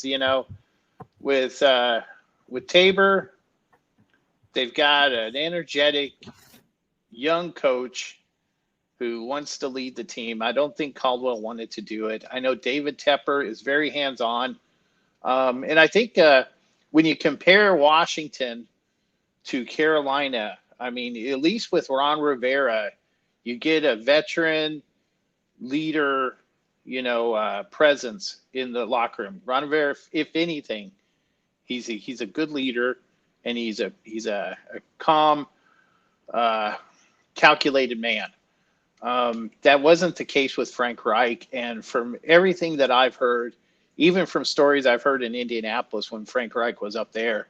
because, with Tabor, they've got an energetic young coach who wants to lead the team. I don't think Caldwell wanted to do it. I know David Tepper is very hands-on. And I think when you compare Washington to Carolina, I mean, at least with Ron Rivera, you get a veteran leader, presence in the locker room. Ron Rivera, if anything, he's a good leader, and he's a calm, calculated man. That wasn't the case with Frank Reich, and from everything that I've heard, even from stories I've heard in Indianapolis when Frank Reich was up there,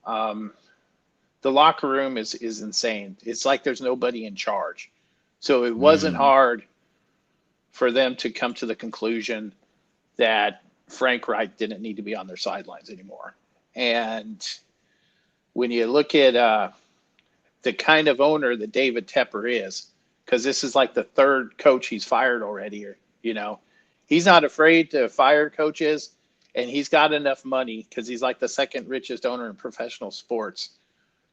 the locker room is insane. It's like there's nobody in charge. So it wasn't hard for them to come to the conclusion that Frank Reich didn't need to be on their sidelines anymore. And when you look at the kind of owner that David Tepper is, because this is like the third coach he's fired already, he's not afraid to fire coaches, and he's got enough money because he's like the second richest owner in professional sports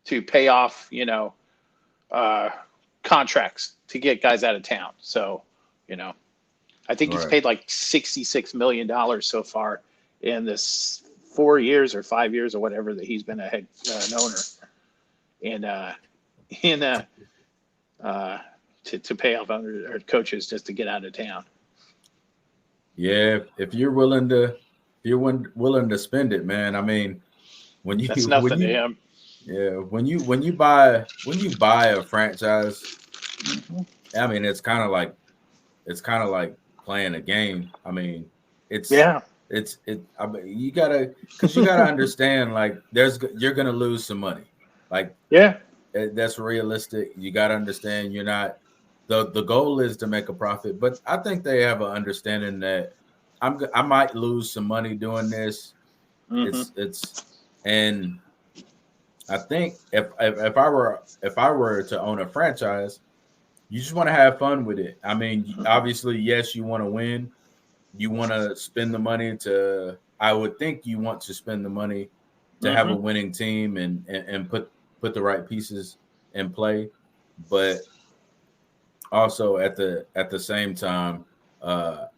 to pay off, contracts to get guys out of town. So, I think he's paid like $66 million so far in this 4 years or 5 years or whatever that he's been an owner, and to pay off other coaches just to get out of town. Yeah, if you're willing to spend it, man. I mean, that's nothing to him. Yeah, when you buy a franchise, I mean, it's kind of like playing a game. I mean, I mean, you gotta understand, like, you're gonna lose some money. Like, that's realistic. You gotta understand you're not. The goal is to make a profit, but I think they have an understanding that I might lose some money doing this. And I think if I were to own a franchise, you just want to have fun with it. I mean, obviously, yes, you want to win. You want to spend the money I would think you want to spend the money to have a winning team and put the right pieces in play. But also at the same time, I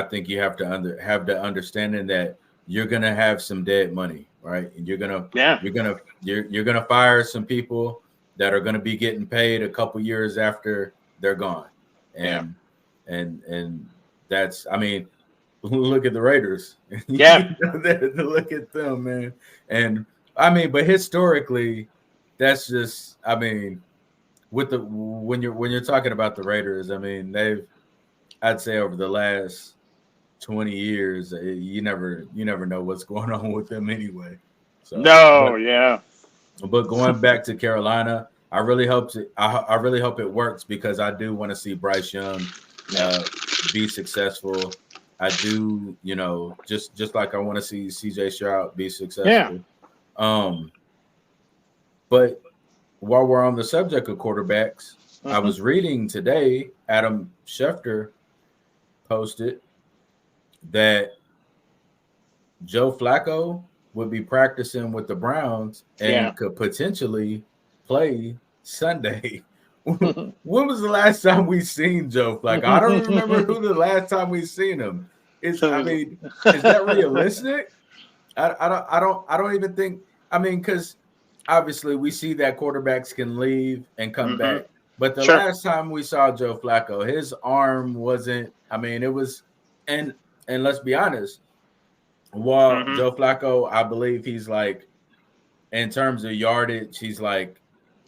think you have to have the understanding that you're gonna have some dead money, right? And you're gonna fire some people that are gonna be getting paid a couple years after they're gone, and that's, I mean, look at the Raiders. Look at them, man. And I mean, but historically, that's just, I mean, when you're talking about the Raiders, I mean, I'd say over the last 20 years, you never know what's going on with them anyway. So, But going back to Carolina, I really hope it works, because I do want to see Bryce Young be successful. I do, just like I want to see CJ Stroud be successful. But while we're on the subject of quarterbacks, I was reading today, Adam Schefter posted that Joe Flacco would be practicing with the Browns and could potentially play Sunday. When was the last time we seen Joe Flacco? I don't remember who the last time we seen him. Is that realistic? I don't even think. I mean, because obviously we see that quarterbacks can leave and come back, but the last time we saw Joe Flacco, his arm wasn't. I mean, it was, and let's be honest. While Joe Flacco, I believe he's like, in terms of yardage, he's like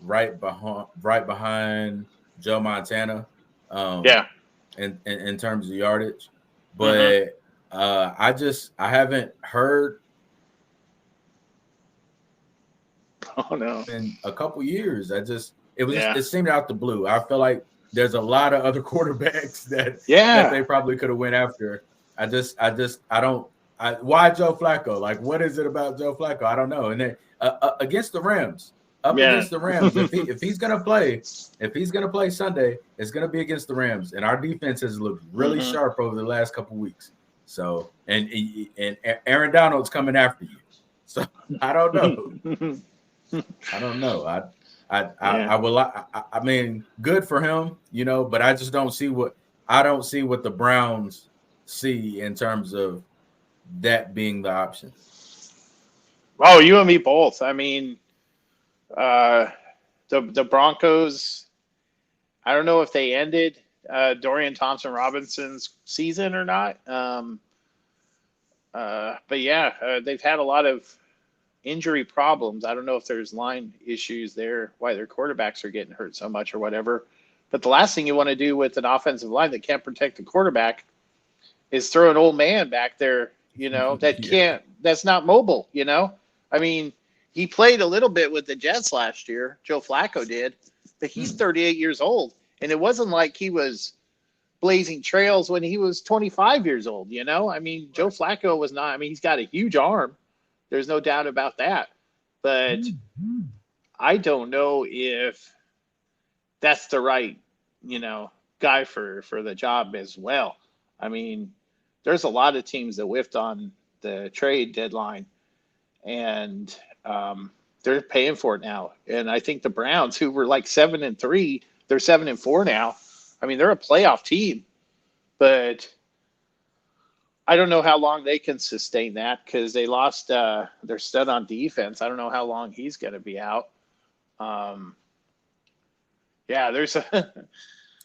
right behind Joe Montana. In terms of yardage, but I haven't heard. Oh no! In a couple years, it seemed out the blue. I feel like there's a lot of other quarterbacks that they probably could have went after. I don't. Why Joe Flacco? Like, what is it about Joe Flacco? I don't know. And then against the Rams, against the Rams, if he's gonna play Sunday, it's gonna be against the Rams. And our defense has looked really sharp over the last couple weeks. So and Aaron Donald's coming after you. So I don't know. I don't know. I will. I mean, good for him, but I just don't see what the Browns see in terms of that being the option. Oh, you and me both. I mean, the Broncos. I don't know if they ended Dorian Thompson-Robinson's season or not. But yeah, they've had a lot of injury problems. I don't know if there's line issues there, why their quarterbacks are getting hurt so much or whatever. But the last thing you want to do with an offensive line that can't protect the quarterback is throw an old man back there, that's not mobile, I mean, he played a little bit with the Jets last year. Joe Flacco did, but he's 38 years old. And it wasn't like he was blazing trails when he was 25 years old, I mean, Joe Flacco was not, he's got a huge arm. There's no doubt about that. But I don't know if that's the right, guy for the job as well. I mean, there's a lot of teams that whiffed on the trade deadline, and they're paying for it now. And I think the Browns, who were like 7-3, they're 7-4 now. I mean, they're a playoff team, but I don't know how long they can sustain that because they lost their stud on defense. I don't know how long he's going to be out. There's a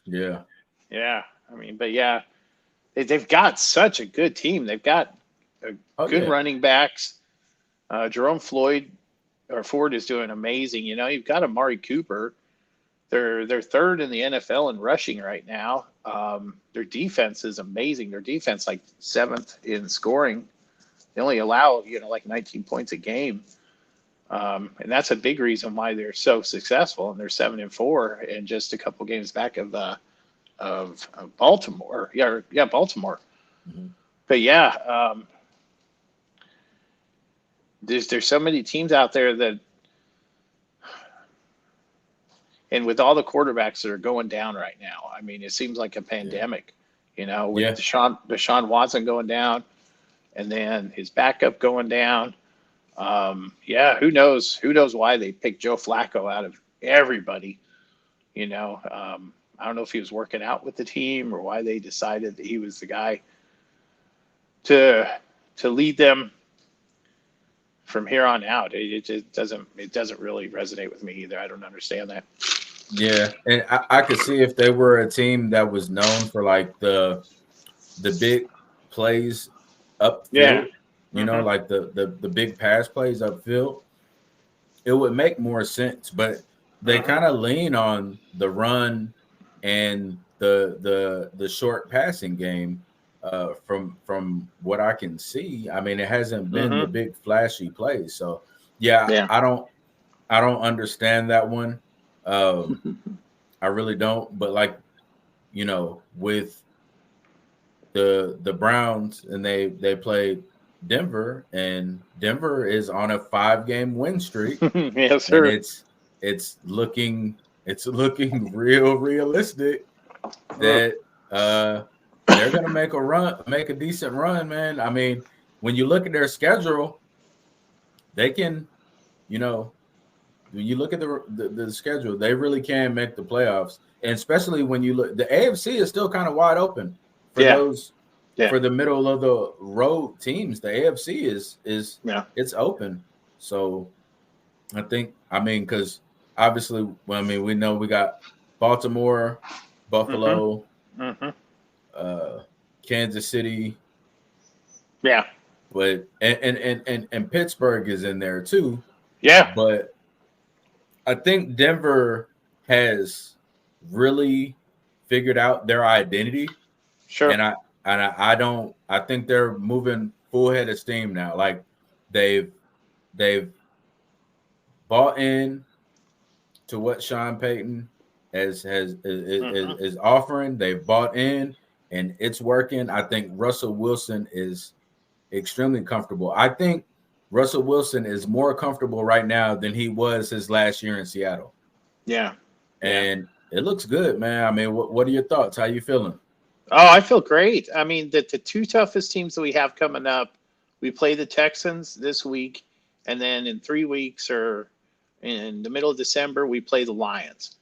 yeah. I mean, but yeah, they've got such a good team. They've got good running backs. Jerome Ford is doing amazing. You've got Amari Cooper. They're third in the NFL in rushing right now. Their defense is amazing. Their defense like seventh in scoring. They only allow like 19 points a game, and that's a big reason why they're so successful. And they're 7-4 and just a couple games back of Baltimore. Baltimore. Mm-hmm. But yeah, there's so many teams out there that. And with all the quarterbacks that are going down right now, I mean, it seems like a pandemic, with Deshaun Watson going down and then his backup going down. Who knows why they picked Joe Flacco out of everybody, I don't know if he was working out with the team or why they decided that he was the guy to lead them from here on out. It just doesn't really resonate with me either. I don't understand that. Yeah, and I could see if they were a team that was known for like the big plays upfield, like the big pass plays upfield, it would make more sense. But they kind of lean on the run and the short passing game. From what I can see, I mean, it hasn't been the big flashy plays. So I don't understand that one. I really don't. But like, with the Browns and they played Denver, and Denver is on a 5-game win streak. Yes, sir. And it's looking real realistic that they're going to make a decent run, man. I mean, when you look at their schedule, they can, when you look at the schedule, they really can make the playoffs. And especially when you look, the AFC is still kind of wide open for for the middle of the road teams. The AFC is it's open. So I think, because obviously, we know we got Baltimore, Buffalo, Kansas City, but and Pittsburgh is in there too. But I think Denver has really figured out their identity. Sure. And I think they're moving full head of steam now. Like they've bought in to what Sean Payton is offering. They've bought in and it's working. I think Russell Wilson is extremely comfortable. I think Russell Wilson is more comfortable right now than he was his last year in Seattle. Yeah. And it looks good, man. I mean, what are your thoughts? How you feeling? Oh, I feel great. I mean, the two toughest teams that we have coming up, we play the Texans this week, and then in 3 weeks or in the middle of December, we play the Lions.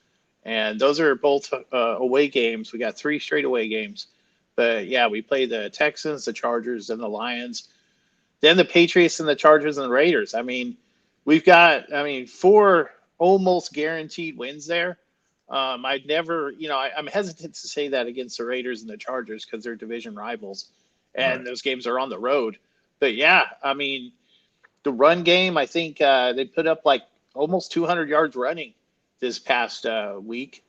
And those are both away games. We got 3 straight away games. But yeah, we play the Texans, the Chargers, and the Lions. Then the Patriots and the Chargers and the Raiders. I mean, we've got, 4 almost guaranteed wins there. I'd never, I'm hesitant to say that against the Raiders and the Chargers because they're division rivals, and Right. those games are on the road. But yeah, I mean, the run game, I think they put up like almost 200 yards running this past week.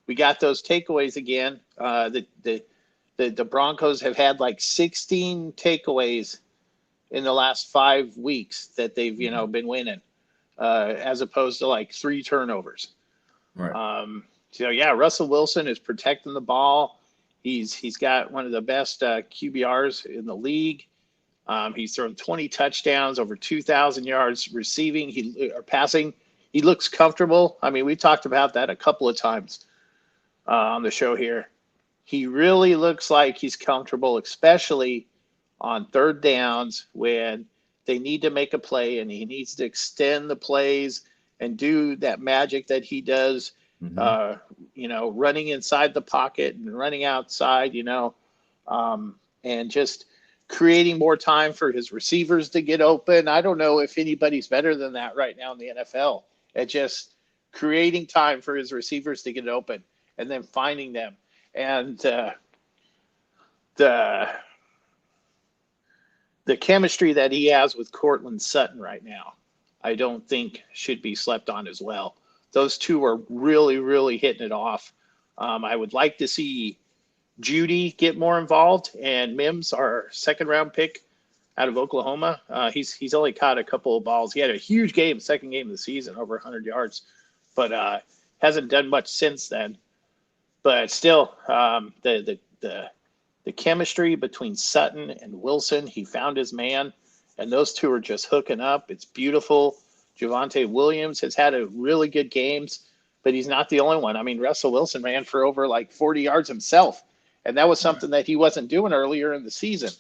We got those takeaways again. The Broncos have had like 16 takeaways in the last 5 weeks that they've been winning, as opposed to like 3 turnovers. Right. So yeah, Russell Wilson is protecting the ball. He's got one of the best QBRs in the league. He's thrown 20 touchdowns, over 2,000 yards receiving or passing. He looks comfortable. I mean, we talked about that a couple of times on the show here. He really looks like he's comfortable, especially on third downs when they need to make a play and he needs to extend the plays and do that magic that he does, running inside the pocket and running outside, and just creating more time for his receivers to get open. I don't know if anybody's better than that right now in the NFL at just creating time for his receivers to get open and then finding them. And the chemistry that he has with Cortland Sutton right now, I don't think should be slept on as well. Those two are really, really hitting it off. I would like to see Judy get more involved, and Mims, our second-round pick out of Oklahoma. He's only caught a couple of balls. He had a huge game, second game of the season, over 100 yards, but hasn't done much since then. But still, the chemistry between Sutton and Wilson, he found his man, and those two are just hooking up. It's beautiful. Javonte Williams has had a really good games, but he's not the only one. I mean, Russell Wilson ran for over like 40 yards himself, and that was something that he wasn't doing earlier in the season,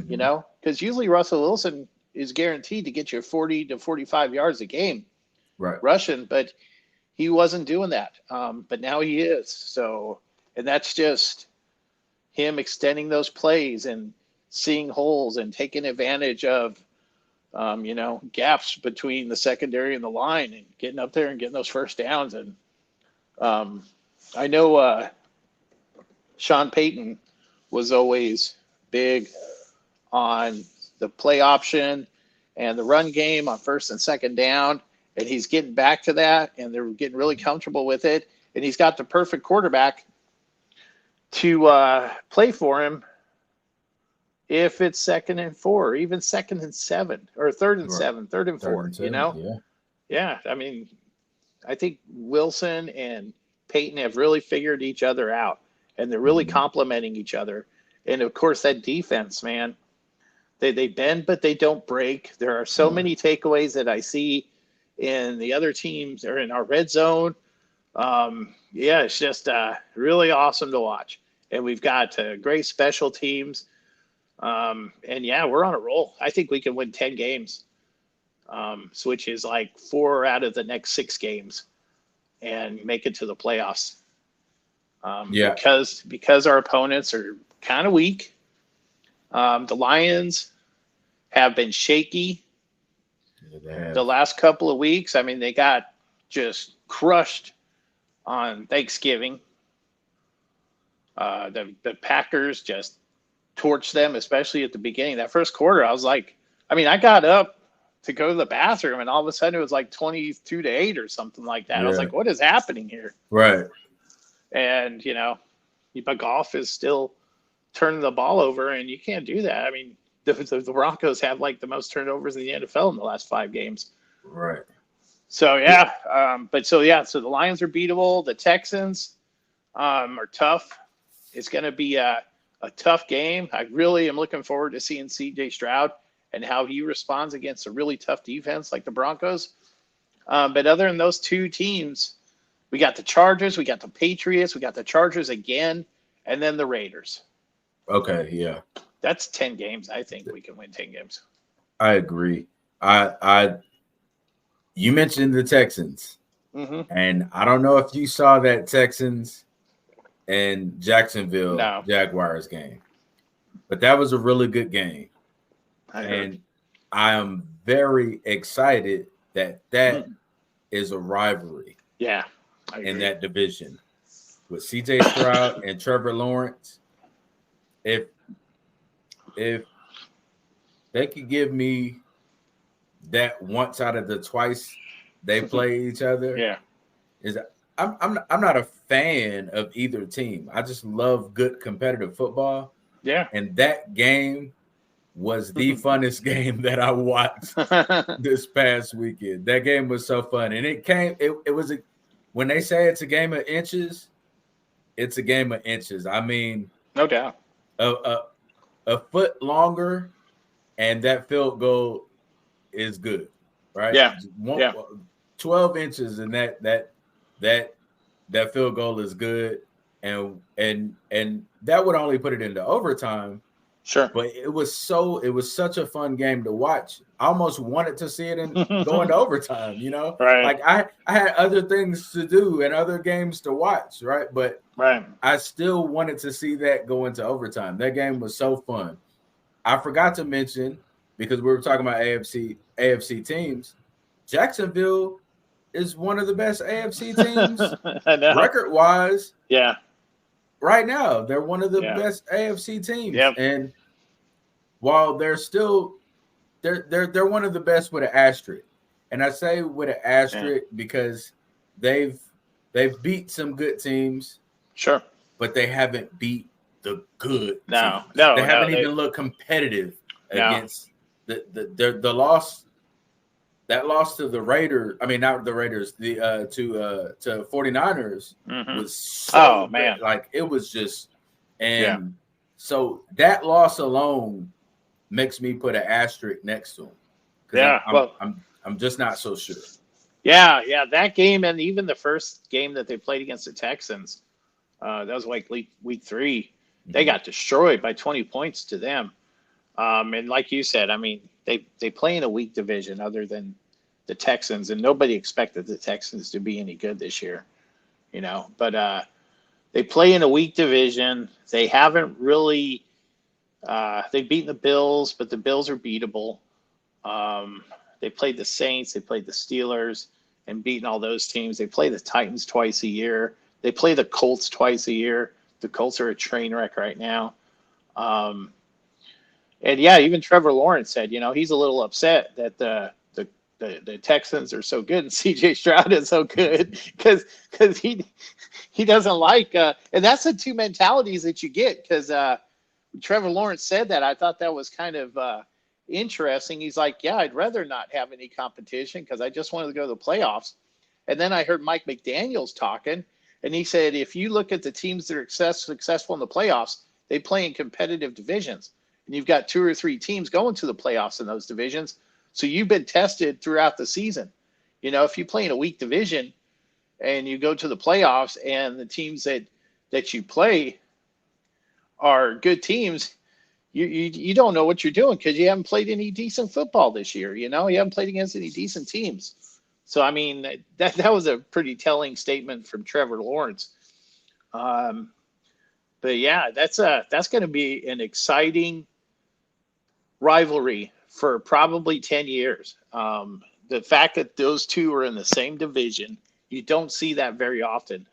because usually Russell Wilson is guaranteed to get you 40 to 45 yards a game rushing, but he wasn't doing that. But now he is. So, and that's just him extending those plays and seeing holes and taking advantage of, gaps between the secondary and the line and getting up there and getting those first downs. And I know Sean Payton was always big on the play option and the run game on first and second down. And he's getting back to that, and they're getting really comfortable with it. And he's got the perfect quarterback to play for him if it's 2nd and 4, or even 2nd and 7, or 3rd and 7, 3rd and 4, Yeah, I mean, I think Wilson and Peyton have really figured each other out, and they're really complementing each other. And, of course, that defense, man, they bend but they don't break. There are so many takeaways that I see in the other teams or in our red zone. It's just really awesome to watch. And we've got great special teams. We're on a roll. I think we can win 10 games, which is like 4 out of the next 6 games, and make it to the playoffs. Because our opponents are kind of weak. The Lions have been shaky the last couple of weeks. I mean, they got just crushed on Thanksgiving. The Packers just torched them, especially at the beginning. That first quarter, I was like, I got up to go to the bathroom, and all of a sudden it was like 22-8 or something like that. I was like, what is happening here? Right. And, Goff is still turning the ball over, and you can't do that. I mean, the Broncos have like the most turnovers in the NFL in the last 5 games. Right. So, so the Lions are beatable. The Texans are tough. It's going to be a tough game. I really am looking forward to seeing C.J. Stroud and how he responds against a really tough defense like the Broncos. But other than those 2 teams, we got the Chargers, we got the Patriots, we got the Chargers again, and then the Raiders. Okay, yeah. That's 10 games. I think we can win 10 games. I agree. You mentioned the Texans, and I don't know if you saw that Texans and Jacksonville Jaguars game, but that was a really good game. And I am very excited that is a rivalry. Yeah, in that division with CJ Stroud and Trevor Lawrence. If they could give me that once out of the twice they play each other, I'm not a fan of either team. I just love good competitive football. Yeah, and that game was the funnest game that I watched this past weekend. That game was so fun, and it was when they say it's a game of inches, it's a game of inches. I mean, no doubt. A foot longer, and that field goal is good, right? Yeah. 12 inches, and that field goal is good, and that would only put it into overtime. Sure. But it was such a fun game to watch. I almost wanted to see it go into overtime, Right. Like I had other things to do and other games to watch, right? But I still wanted to see that go into overtime. That game was so fun. I forgot to mention, because we were talking about AFC teams, Jacksonville is one of the best AFC teams record-wise. Yeah. Right now, they're one of the best AFC teams. Yep. And while they're one of the best with an asterisk. And I say with an asterisk because they've beat some good teams. Sure. But they haven't beat the good teams. They haven't even looked competitive against the loss. That loss to the Raiders, I mean, not the Raiders, to 49ers was so bad. Like, it was just, and so that loss alone makes me put an asterisk next to them. I'm just not so sure. Yeah, that game, and even the first game that they played against the Texans, that was like week 3. They got destroyed by 20 points to them. And like you said, I mean, they play in a weak division other than the Texans, and nobody expected the Texans to be any good this year, but they play in a weak division. They haven't really they've beaten the Bills, but the Bills are beatable. They played the Saints, they played the Steelers, and beaten all those teams. They play the Titans twice a year. They play the Colts twice a year. The Colts are a train wreck right now. And even Trevor Lawrence said, he's a little upset that the Texans are so good and CJ Stroud is so good because he doesn't like and that's the two mentalities that you get, because Trevor Lawrence said that. I thought that was kind of interesting. He's like, I'd rather not have any competition because I just wanted to go to the playoffs. And then I heard Mike McDaniels talking, and he said, if you look at the teams that are successful in the playoffs, they play in competitive divisions. And you've got 2 or 3 teams going to the playoffs in those divisions. So you've been tested throughout the season. If you play in a weak division and you go to the playoffs and the teams that you play are good teams, you don't know what you're doing because you haven't played any decent football this year. You haven't played against any decent teams. So, I mean, that was a pretty telling statement from Trevor Lawrence. But yeah, that's going to be an exciting rivalry for probably 10 years. The fact that those two are in the same division, you don't see that very often.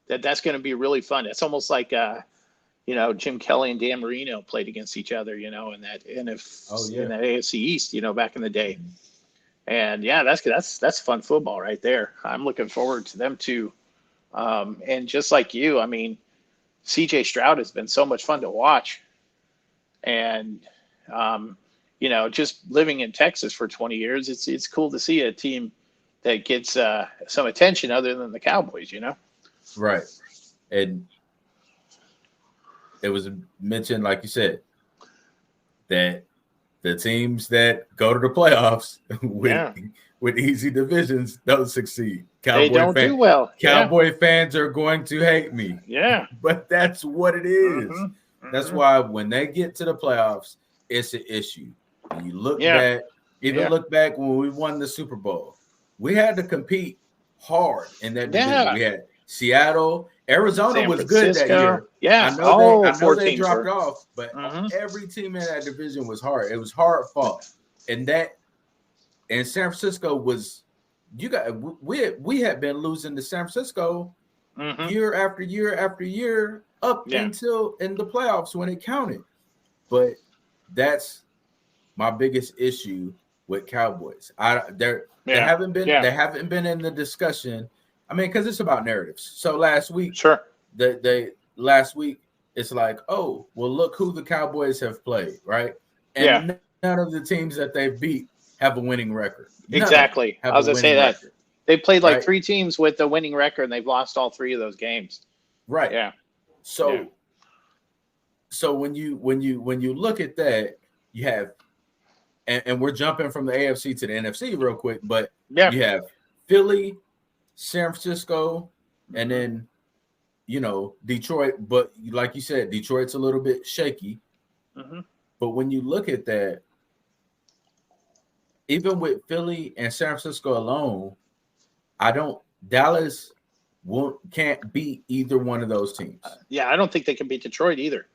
That's going to be really fun. It's almost like, Jim Kelly and Dan Marino played against each other, in that in the AFC East, back in the day. And that's fun football right there. I'm looking forward to them too. And just like you, I mean, CJ Stroud has been so much fun to watch. And, just living in Texas for 20 years, it's cool to see a team that gets some attention other than the Cowboys, Right. And it was mentioned, like you said, that the teams that go to the playoffs with easy divisions don't succeed. They don't do well. Cowboy fans are going to hate me. Yeah. But that's what it is. That's why when they get to the playoffs, it's an issue. And you look back, look back when we won the Super Bowl. We had to compete hard in that division. We had Seattle, Arizona was good that year. Yeah, I know they dropped off, but every team in that division was hard. It was hard fought, and San Francisco was. We had been losing to San Francisco year after year after year up until in the playoffs when it counted. But that's my biggest issue with Cowboys. They haven't been in the discussion. I mean, because it's about narratives. So last week, last week it's like, oh, well, look who the Cowboys have played, right? And none of the teams that they've beat have a winning record. Exactly. I was going to say that. They played like 3 teams with a winning record, and they've lost all 3 of those games. Right. Yeah. So when you look at that, you have, and we're jumping from the AFC to the NFC real quick, but you have Philly, San Francisco, and then Detroit. But like you said, Detroit's a little bit shaky. But when you look at that, even with Philly and San Francisco alone, Dallas can't beat either one of those teams. I don't think they can beat Detroit either.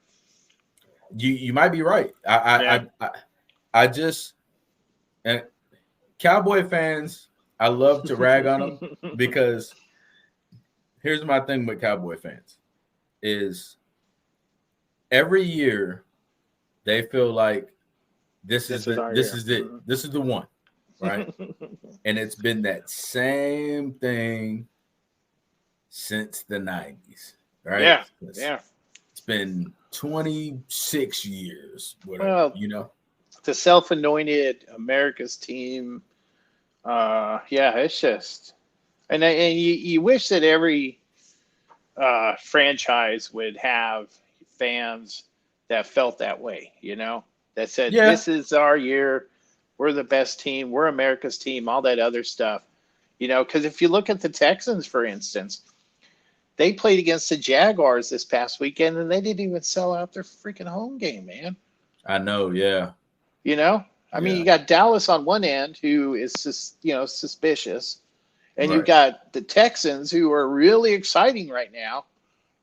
You might be right. I just, and Cowboy fans, I love to rag on them because here's my thing with Cowboy fans is every year they feel like this is the one, right? And it's been that same thing since the 90s, right? It's been 26 years, whatever, The self-anointed America's team. It's just, and you wish that every franchise would have fans that felt that way, that said, this is our year. We're the best team. We're America's team, all that other stuff, because if you look at the Texans, for instance, they played against the Jaguars this past weekend, and they didn't even sell out their freaking home game, man. I know, yeah. I mean, you got Dallas on one end who is just, suspicious, and you got the Texans who are really exciting right now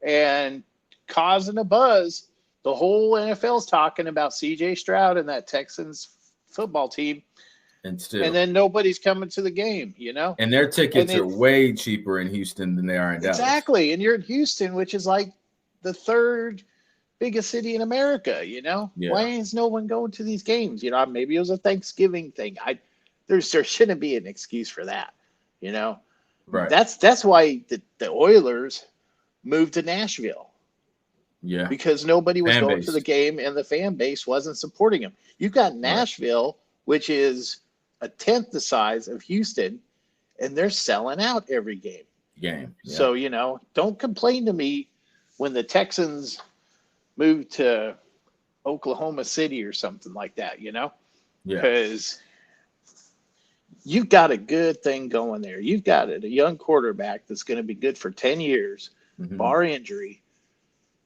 and causing a buzz. The whole NFL's talking about C.J. Stroud and that Texans football team, and then nobody's coming to the game, And their tickets are way cheaper in Houston than they are in Dallas. Exactly, and you're in Houston, which is like the 3rd biggest city in America, Why is no one going to these games? Maybe it was a Thanksgiving thing. There shouldn't be an excuse for that, Right. That's why the Oilers moved to Nashville. Yeah. Because nobody was going to the game and the fan base wasn't supporting them. You've got Nashville, which is a 10th the size of Houston, and they're selling out every game. Yeah. So, don't complain to me when the Texans move to Oklahoma City or something like that, because you've got a good thing going there. You've got a young quarterback that's going to be good for 10 years, bar injury.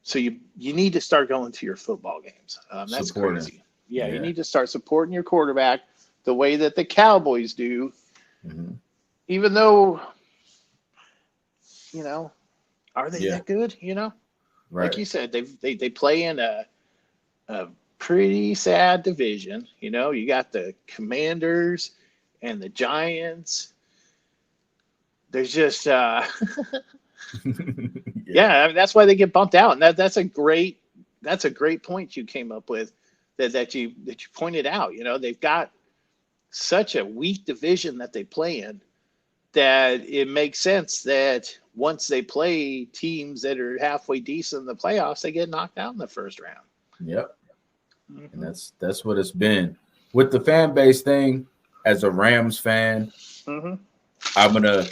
So you need to start going to your football games. That's crazy. Yeah, you need to start supporting your quarterback the way that the Cowboys do, even though, are they that good, Right. Like you said, they play in a pretty sad division. You got the Commanders and the Giants. There's just that's why they get bumped out. And that's a great point you came up with that you pointed out. They've got such a weak division that they play in that it makes sense that once they play teams that are halfway decent in the playoffs, they get knocked out in the first round. Yep. And that's what it's been. With the fan base thing, as a Rams fan, I'm gonna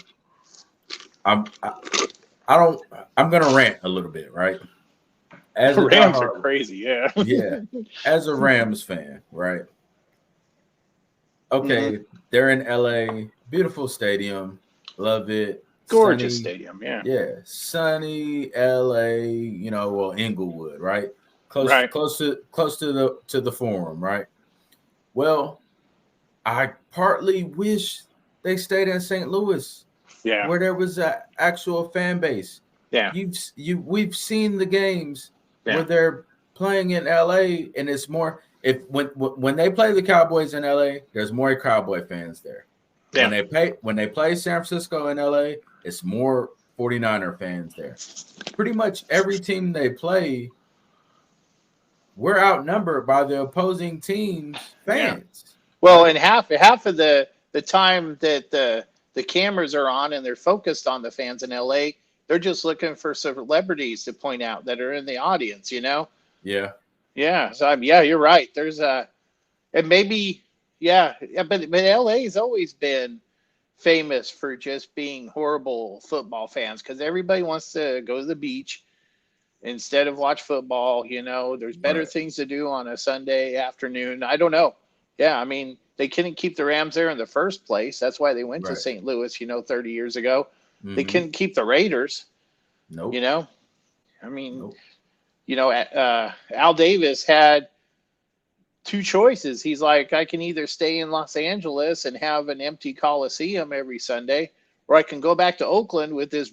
rant a little bit, right? As Rams are crazy, yeah. Yeah. As a Rams fan, right? Okay, they're in LA, beautiful stadium, love it. Gorgeous stadium, yeah. Yeah, sunny LA, Inglewood, right? close to the Forum, right? Well, I partly wish they stayed in St. Louis, where there was an actual fan base. Yeah, we've seen the games where they're playing in LA, and it's more when they play the Cowboys in LA, there's more Cowboy fans there. Yeah. When they play San Francisco in LA, it's more 49er fans there. Pretty much every team they play, we're outnumbered by the opposing team's fans. Yeah. Well, and half of the time that the cameras are on and they're focused on the fans in LA, they're just looking for celebrities to point out that are in the audience, you know? Yeah. Yeah. So you're right. There's and maybe, but LA's always been famous for just being horrible football fans because everybody wants to go to the beach instead of watch football. You know, there's better things to do on a Sunday afternoon. I don't know. Yeah, I mean, they couldn't keep the Rams there in the first place. That's why they went to St. Louis, 30 years ago. Mm-hmm. They couldn't keep the Raiders. Nope. You know, I mean, Al Davis had two choices. He's like, I can either stay in Los Angeles and have an empty Coliseum every Sunday, or I can go back to Oakland with this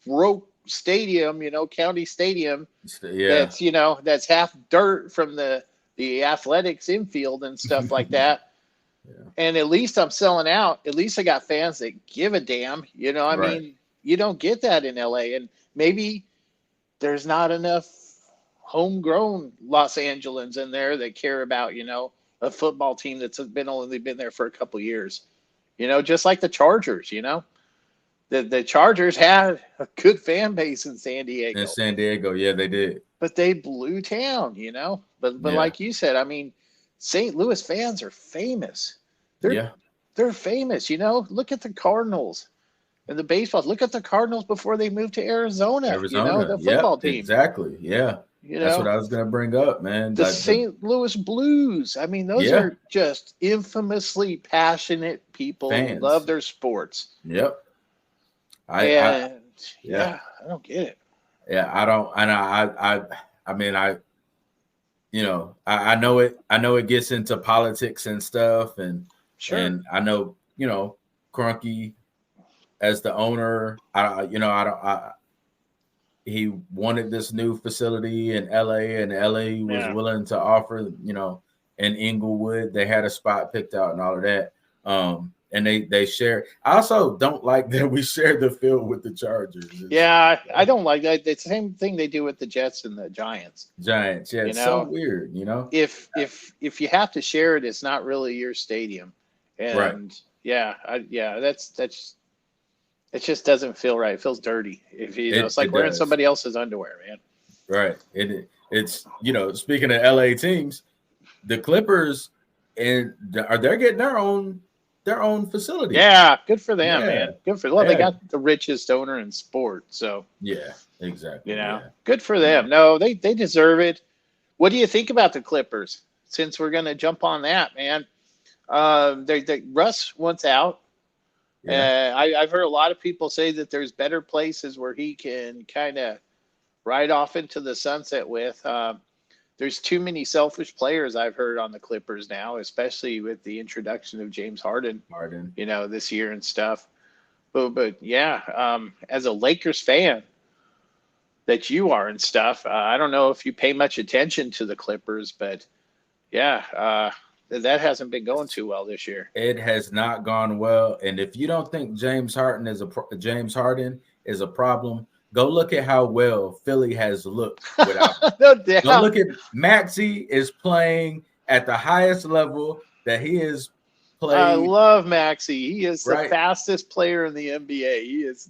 broke stadium, county stadium. Yeah. That's half dirt from the athletics infield and stuff like that. Yeah. And at least I'm selling out. At least I got fans that give a damn. I mean, you don't get that in LA. And maybe there's not enough homegrown Los Angelans in there that care about, a football team that's only been there for a couple years. Just like the Chargers, The Chargers had a good fan base in San Diego. In San Diego, yeah, they did. But they blew town, But like you said, I mean, St. Louis fans are famous. They're famous, Look at the Cardinals and the baseball. Look at the Cardinals before they moved to Arizona. The football team. Exactly, yeah. That's what I was going to bring up, man. The St. Louis Blues. I mean, those are just infamously passionate people who love their sports. Yep. I don't get it. Yeah, I don't. And I mean, I know it. I know it gets into politics and stuff, and and I know, Kroenke as the owner, he wanted this new facility in LA, and LA was willing to offer, in Inglewood, they had a spot picked out and all of that. And they share. I also don't like that we share the field with the Chargers. Yeah, I don't like that. It's the same thing they do with the Jets and the Giants. Yeah, it's so weird, If you have to share it, it's not really your stadium. And it just doesn't feel right. It feels dirty. It's like wearing somebody else's underwear, man. Right. It's speaking of LA teams, the Clippers they're getting their own facility. Yeah, good for them, man. Good for them. Well, they got the richest owner in sports, so yeah, exactly. Good for them. No, they deserve it. What do you think about the Clippers? Since we're gonna jump on that, man. Russ wants out. Yeah. I've heard a lot of people say that there's better places where he can kind of ride off into the sunset with. There's too many selfish players I've heard on the Clippers now, especially with the introduction of James Harden, this year and stuff. But as a Lakers fan that you are and stuff, I don't know if you pay much attention to the Clippers, but that hasn't been going too well this year. It has not gone well. And if you don't think James Harden is a problem, go look at how well Philly has looked without. No doubt. Go look at Maxey is playing at the highest level that he has played. I love Maxey. He is the fastest player in the NBA. He is,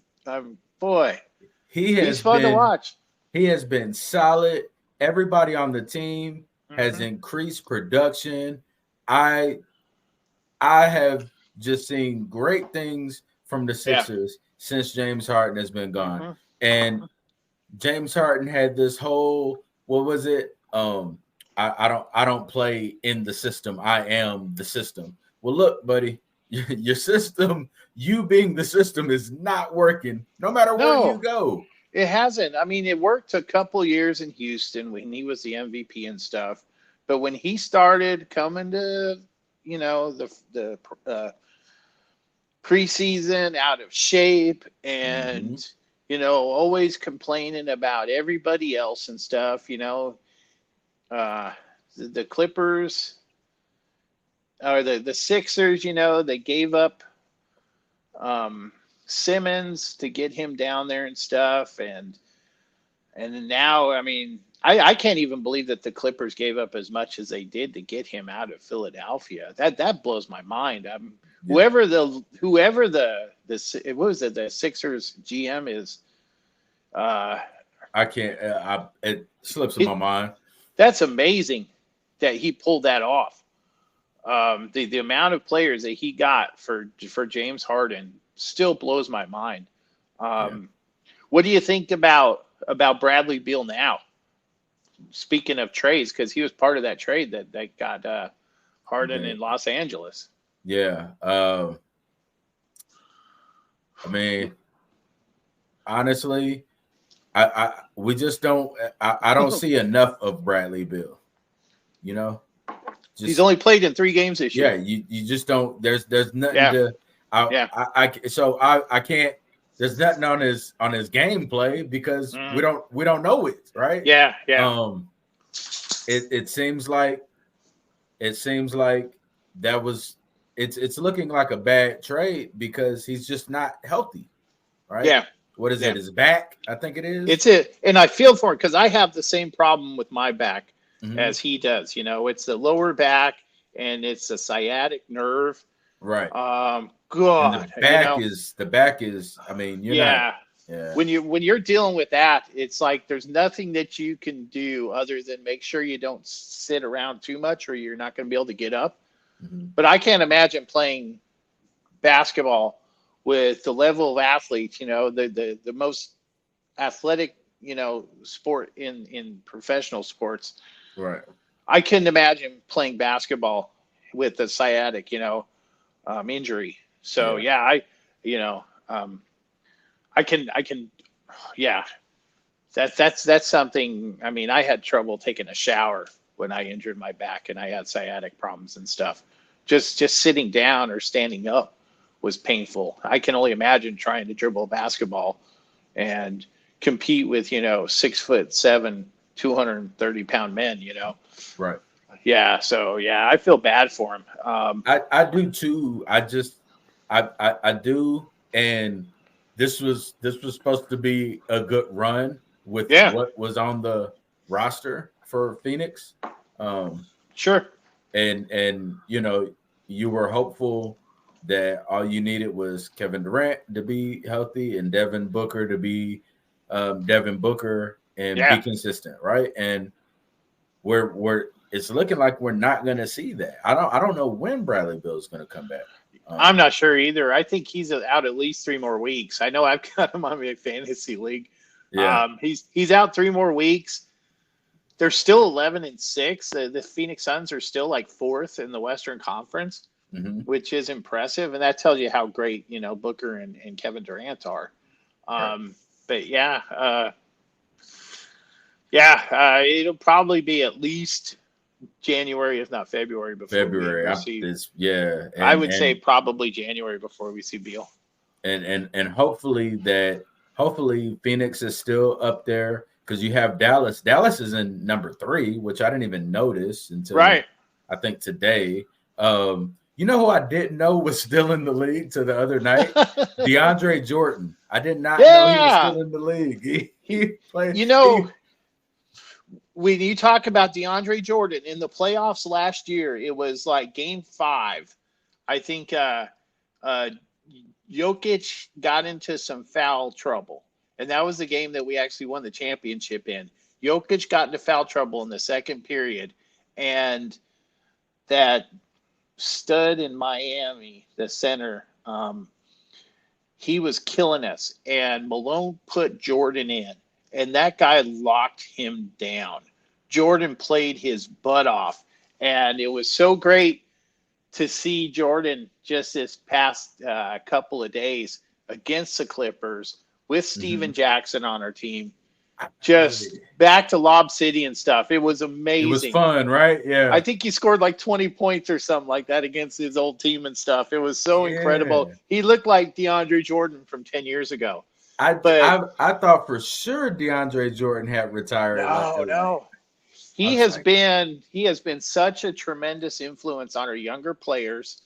he's fun to watch. He has been solid. Everybody on the team has increased production. I have just seen great things from the Sixers since James Harden has been gone. And James Harden had this whole, what was it? I don't play in the system. I am the system. Well, look, buddy, your system, you being the system, is not working no matter where you go. It hasn't. I mean, it worked a couple years in Houston when he was the MVP and stuff. But when he started coming to, the preseason out of shape and, always complaining about everybody else and stuff, the Clippers or the Sixers, they gave up Simmons to get him down there and stuff. And now, I mean, I can't even believe that the Clippers gave up as much as they did to get him out of Philadelphia. That blows my mind. Whoever the what was it, the Sixers GM is. I can't. It slips in my mind. That's amazing that he pulled that off. The amount of players that he got for James Harden still blows my mind. What do you think about Bradley Beal now? Speaking of trades, because he was part of that trade that got Harden in Los Angeles. Yeah. I mean, honestly, we just don't. I don't see enough of Bradley Beal. He's only played in 3 games this year. Yeah, you just don't. There's nothing to. I can't. There's nothing on his gameplay because we don't know it, right? Yeah. It seems like that was. It's looking like a bad trade because he's just not healthy, right? Yeah. What is it? His back? I think it is. It's it, and I feel for it because I have the same problem with my back as he does. It's the lower back and it's the sciatic nerve. Right. God. And the back is. I mean, Yeah. When you're dealing with that, it's like there's nothing that you can do other than make sure you don't sit around too much, or you're not going to be able to get up. But I can't imagine playing basketball with the level of athletes, the most athletic, sport in professional sports. Right. I couldn't imagine playing basketball with a sciatic, injury. So I can, that's something. I mean, I had trouble taking a shower when I injured my back and I had sciatic problems and stuff. Just sitting down or standing up was painful. I can only imagine trying to dribble a basketball and compete with, 6'7", 230-pound men, Right. Yeah. So I feel bad for him. I do too. I do. And this was supposed to be a good run with what was on the roster for Phoenix. Sure. And you were hopeful that all you needed was Kevin Durant to be healthy and Devin Booker to be Devin Booker and be consistent, right? And we're it's looking like we're not going to see that. I don't know when Bradley Beal is going to come back. I'm not sure either. I think he's out at least 3 more weeks. I know I've got him on my fantasy league. Yeah. He's out 3 more weeks. They're still 11-6. The Phoenix Suns are still like 4th in the Western Conference, which is impressive, and that tells you how great Booker and Kevin Durant are. But it'll probably be at least January, if not February, before February. I would say probably January before we see Beal. And hopefully Phoenix is still up there because you have Dallas. Dallas is in number 3, which I didn't even notice until I think today. You know who I didn't know was still in the league to the other night? DeAndre Jordan. I did not know he was still in the league. He played. When you talk about DeAndre Jordan in the playoffs last year, it was like game 5. I think Jokic got into some foul trouble. And that was the game that we actually won the championship in. Jokic got into foul trouble in the second period. And that stud in Miami, the center, he was killing us. And Malone put Jordan in. And that guy locked him down. Jordan played his butt off. And it was so great to see Jordan just this past couple of days against the Clippers with Steven Jackson on our team. Just back to Lob City and stuff. It was amazing. It was fun, right? Yeah. I think he scored like 20 points or something like that against his old team and stuff. It was so incredible. He looked like DeAndre Jordan from 10 years ago. I thought for sure DeAndre Jordan had retired. No. He has been such a tremendous influence on our younger players,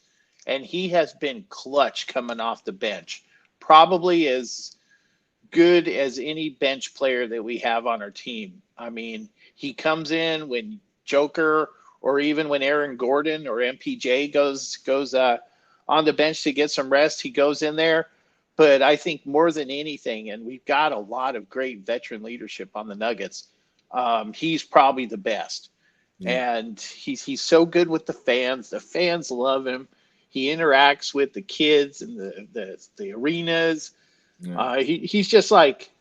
and he has been clutch coming off the bench. Probably as good as any bench player that we have on our team. I mean, he comes in when Joker or even when Aaron Gordon or MPJ goes on the bench to get some rest, he goes in there. But I think more than anything, and we've got a lot of great veteran leadership on the Nuggets, he's probably the best. Yeah. And he's so good with the fans. The fans love him. He interacts with the kids and the arenas. Yeah. He's just like,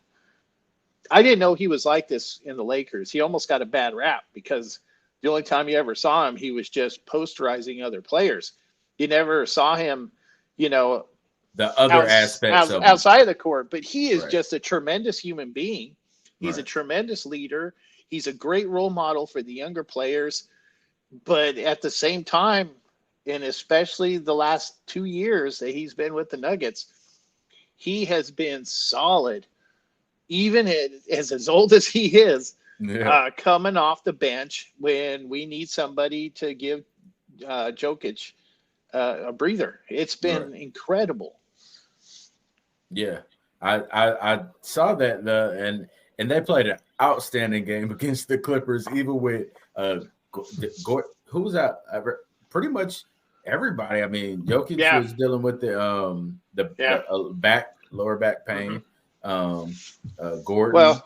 I didn't know he was like this in the Lakers. He almost got a bad rap because the only time you ever saw him, he was just posterizing other players. You never saw him, the other aspects of outside of the court. But he is just a tremendous human being. He's a tremendous leader. He's a great role model for the younger players. But at the same time, and especially the last 2 years that he's been with the Nuggets, he has been solid, even as old as he is, coming off the bench when we need somebody to give Jokic a breather. It's been incredible. Yeah, I saw that, and they played an outstanding game against the Clippers, even with who was that? Pretty much everybody. I mean, Jokic was dealing with the lower back pain. Gordon. Well,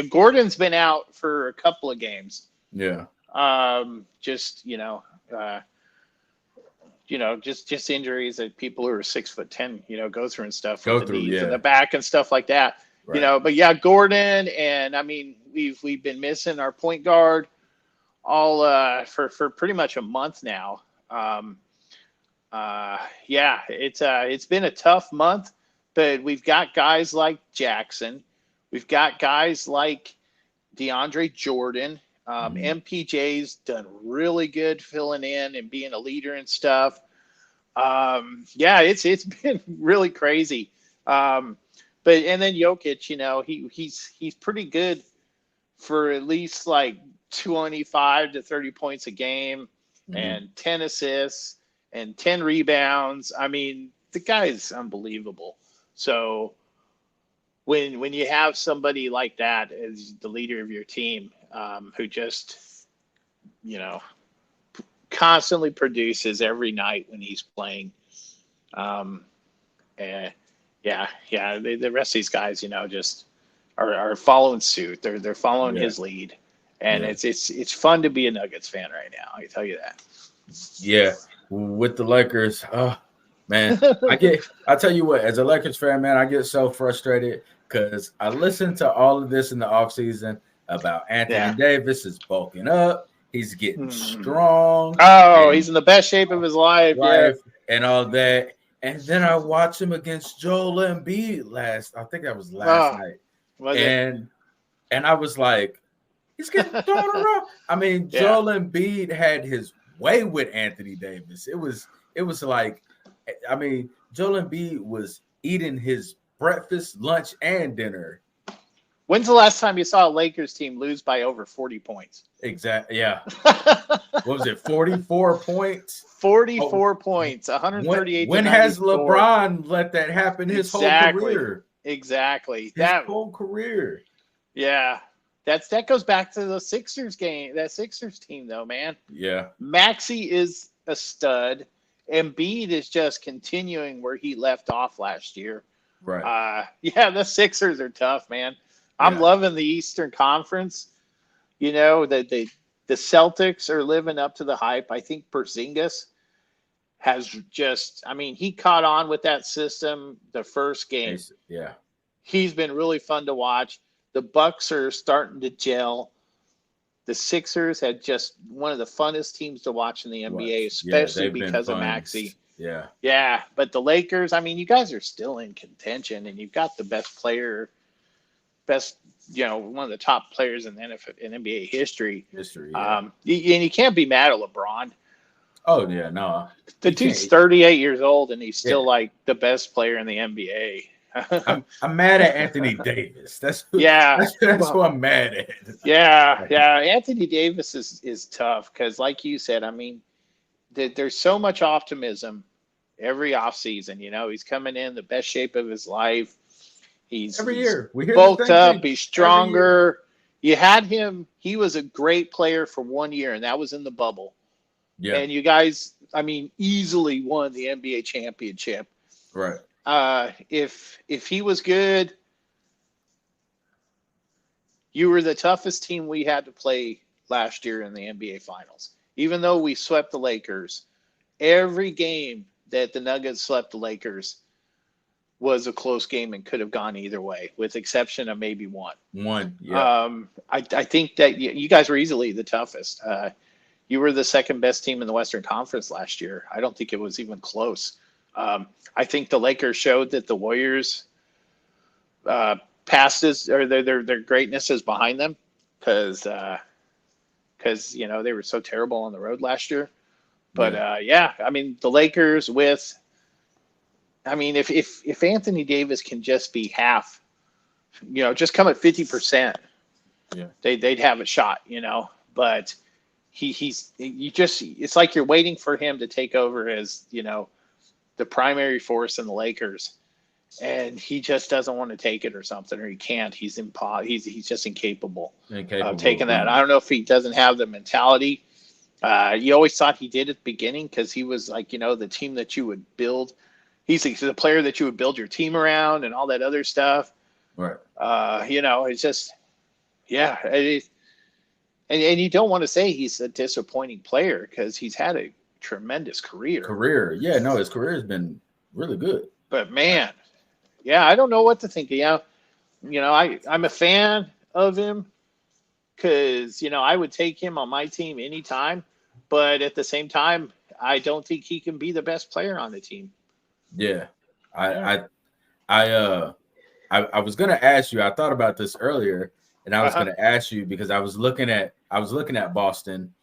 Gordon's been out for a couple of games. Yeah. Just injuries that people who are 6'10", go through and stuff. Go with through, the knees and the back and stuff like that. Right. But Gordon, and I mean, we've been missing our point guard all for pretty much a month now. It's been a tough month, but we've got guys like Jackson. We've got guys like DeAndre Jordan. MPJ's done really good filling in and being a leader and stuff. It's been really crazy. And then Jokic, he's pretty good for at least like 25 to 30 points a game and 10 assists and 10 rebounds. I mean, the guy is unbelievable. So when you have somebody like that as the leader of your team, who just, constantly produces every night when he's playing, the rest of these guys, just are following suit. They're following his lead, and it's fun to be a Nuggets fan right now. I can tell you that. Yeah, with the Lakers, oh man, I tell you what, as a Lakers fan, man, I get so frustrated because I listened to all of this in the offseason about Anthony Davis is bulking up. He's getting strong. Oh, he's in the best shape of his life. And all that. And then I watched him against Joel Embiid last night. And I was like, he's getting thrown around. I mean, Joel Embiid had his way with Anthony Davis. It was like, I mean, Joel Embiid was eating his breakfast, lunch, and dinner. When's the last time you saw a Lakers team lose by over 40 points? Exactly. Yeah. What was it? 44 points? 44 points. 138. When has LeBron let that happen his whole career? Exactly. His whole career. Yeah. That goes back to the Sixers game. That Sixers team, though, man. Yeah. Maxey is a stud. Embiid is just continuing where he left off last year. Right. The Sixers are tough, man. I'm loving the Eastern Conference. The Celtics are living up to the hype. I think Porzingis has he caught on with that system the first game. Yeah. He's been really fun to watch. The Bucks are starting to gel. The Sixers had just one of the funnest teams to watch in the NBA, especially because of Maxey. Yeah, but the Lakers, I mean, you guys are still in contention, and you've got the best, one of the top players in NBA history. Yeah. And you can't be mad at LeBron. Oh yeah, no. The dude's 38 years old, and he's still like the best player in the NBA. I'm mad at Anthony Davis. That's who I'm mad at. Yeah. Anthony Davis is tough because, like you said, I mean, there's so much optimism every offseason. He's coming in the best shape of his life. He's bulked up. He's stronger. You had him. He was a great player for 1 year, and that was in the bubble. Yeah. And you guys, I mean, easily won the NBA championship. Right. If he was good, you were the toughest team we had to play last year in the NBA Finals. Even though we swept the Lakers, every game that the Nuggets swept the Lakers was a close game and could have gone either way, with exception of maybe one. Yeah. I think that you guys were easily the toughest. You were the second best team in the Western Conference last year. I don't think it was even close. I think the Lakers showed that the Warriors their greatness is behind them because they were so terrible on the road last year. But I mean, the Lakers if Anthony Davis can just be half, just come at 50%, they'd have a shot, But it's like you're waiting for him to take over as the primary force in the Lakers, and he just doesn't want to take it or something, or he can't. He's just incapable of taking that. I don't know if he doesn't have the mentality. You always thought he did at the beginning because he was like, the team that you would build. He's the player that you would build your team around and all that other stuff. Right. It's just, and you don't want to say he's a disappointing player because he's had a tremendous career. Yeah, no, his career has been really good. But man, I don't know what to think. I'm a fan of him because, I would take him on my team anytime. But at the same time, I don't think he can be the best player on the team. Yeah. I was going to ask you, I thought about this earlier, and I was going to ask you because I was looking at Boston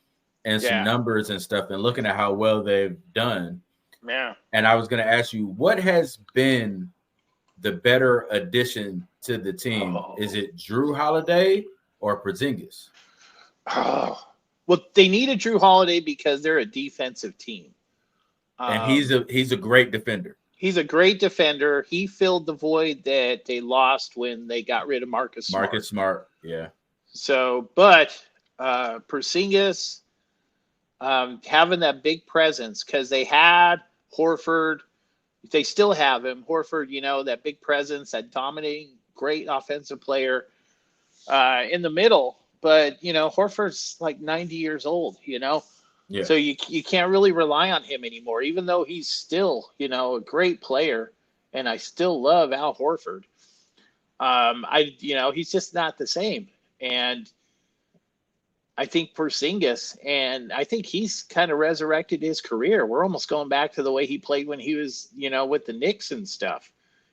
and some numbers and stuff and looking at how well they've done. Yeah. And I was going to ask you, what has been the better addition to the team? Is it Drew Holiday or Porzingis? Well, they needed Drew Holiday because they're a defensive team. And he's a great defender. He's a great defender. He filled the void that they lost when they got rid of Marcus Smart. Marcus Smart, yeah. So, but Porzingis having that big presence because they had Horford. They still have him. Horford, that big presence, that dominating, great offensive player in the middle. But, Horford's like 90 years old, Yeah. So you can't really rely on him anymore, even though he's still, a great player, and I still love Al Horford. He's just not the same. And I think Porzingis, and I think he's kind of resurrected his career. We're almost going back to the way he played when he was, with the Knicks and stuff.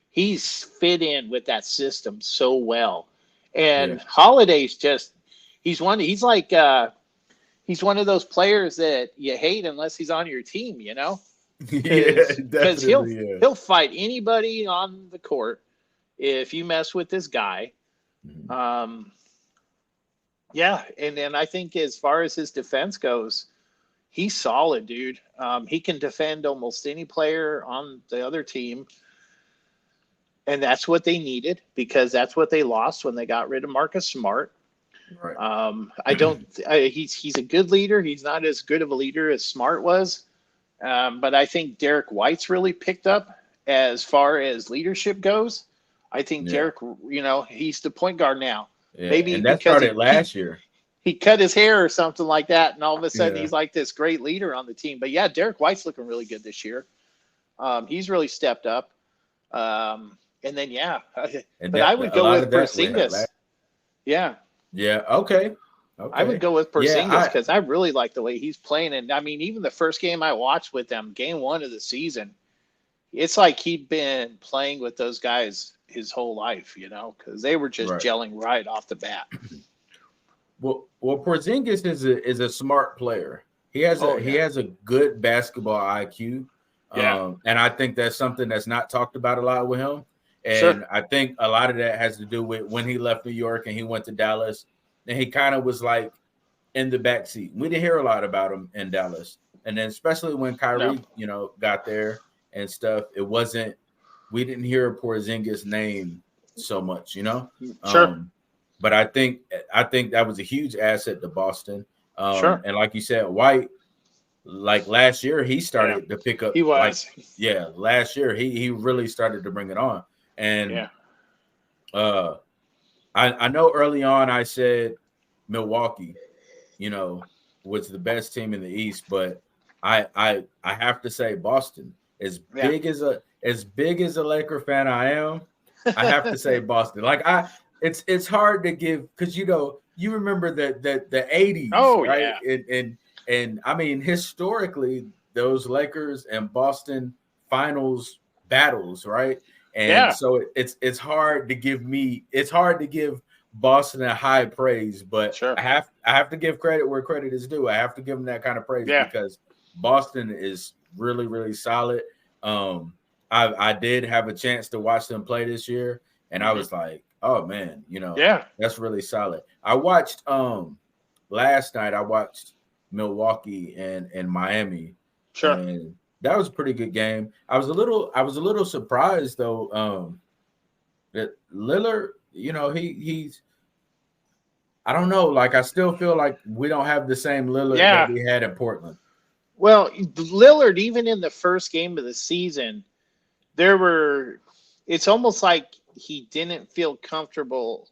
He's fit in with that system so well. And Holiday's he's one of those players that you hate unless he's on your team, Because he'll fight anybody on the court if you mess with this guy. Mm-hmm. And then I think as far as his defense goes, he's solid, dude. He can defend almost any player on the other team. And that's what they needed because that's what they lost when they got rid of Marcus Smart. Right. He's a good leader. He's not as good of a leader as Smart was. But I think Derek White's really picked up as far as leadership goes. I think Derek, he's the point guard now. Yeah. Maybe and that started last year. He cut his hair or something like that, and all of a sudden he's like this great leader on the team. But Derek White's looking really good this year. He's really stepped up. I would go with Porzingis. Yeah. Yeah. Okay. I would Okay. go with Yeah, Porzingis because I really like the way he's playing. And I mean, even the first game I watched with them, game 1 of the season, it's like he'd been playing with those guys his whole life, because they were just right. gelling right off the bat. Well, Porzingis is a smart player. He has a good basketball IQ. Yeah. And I think that's something that's not talked about a lot with him. Sure. And I think a lot of that has to do with when he left New York and he went to Dallas, and he kind of was like in the backseat. We didn't hear a lot about him in Dallas. And then especially when Kyrie, got there and stuff, we didn't hear Porzingis' name so much, Sure. But I think that was a huge asset to Boston. Sure. And like you said, White, like last year, he started to pick up. He was. Last year he really started to bring it on. And I know early on I said Milwaukee, was the best team in the East, but I have to say Boston. As big as a Laker fan I am, I have to say Boston. Like it's hard to give because you remember the 80s, right? Yeah. And I mean historically those Lakers and Boston finals battles, right? And so it's hard to give Boston a high praise, but sure. I have to give credit where credit is due. I have to give them that kind of praise because Boston is really, really solid. I did have a chance to watch them play this year, and I was like, oh man, that's really solid. I watched last night I watched Milwaukee and Miami. Sure. And that was a pretty good game. I was a little surprised though, that Lillard, he's I don't know, like I still feel like we don't have the same Lillard that we had in Portland. Well, Lillard, even in the first game of the season, it's almost like he didn't feel comfortable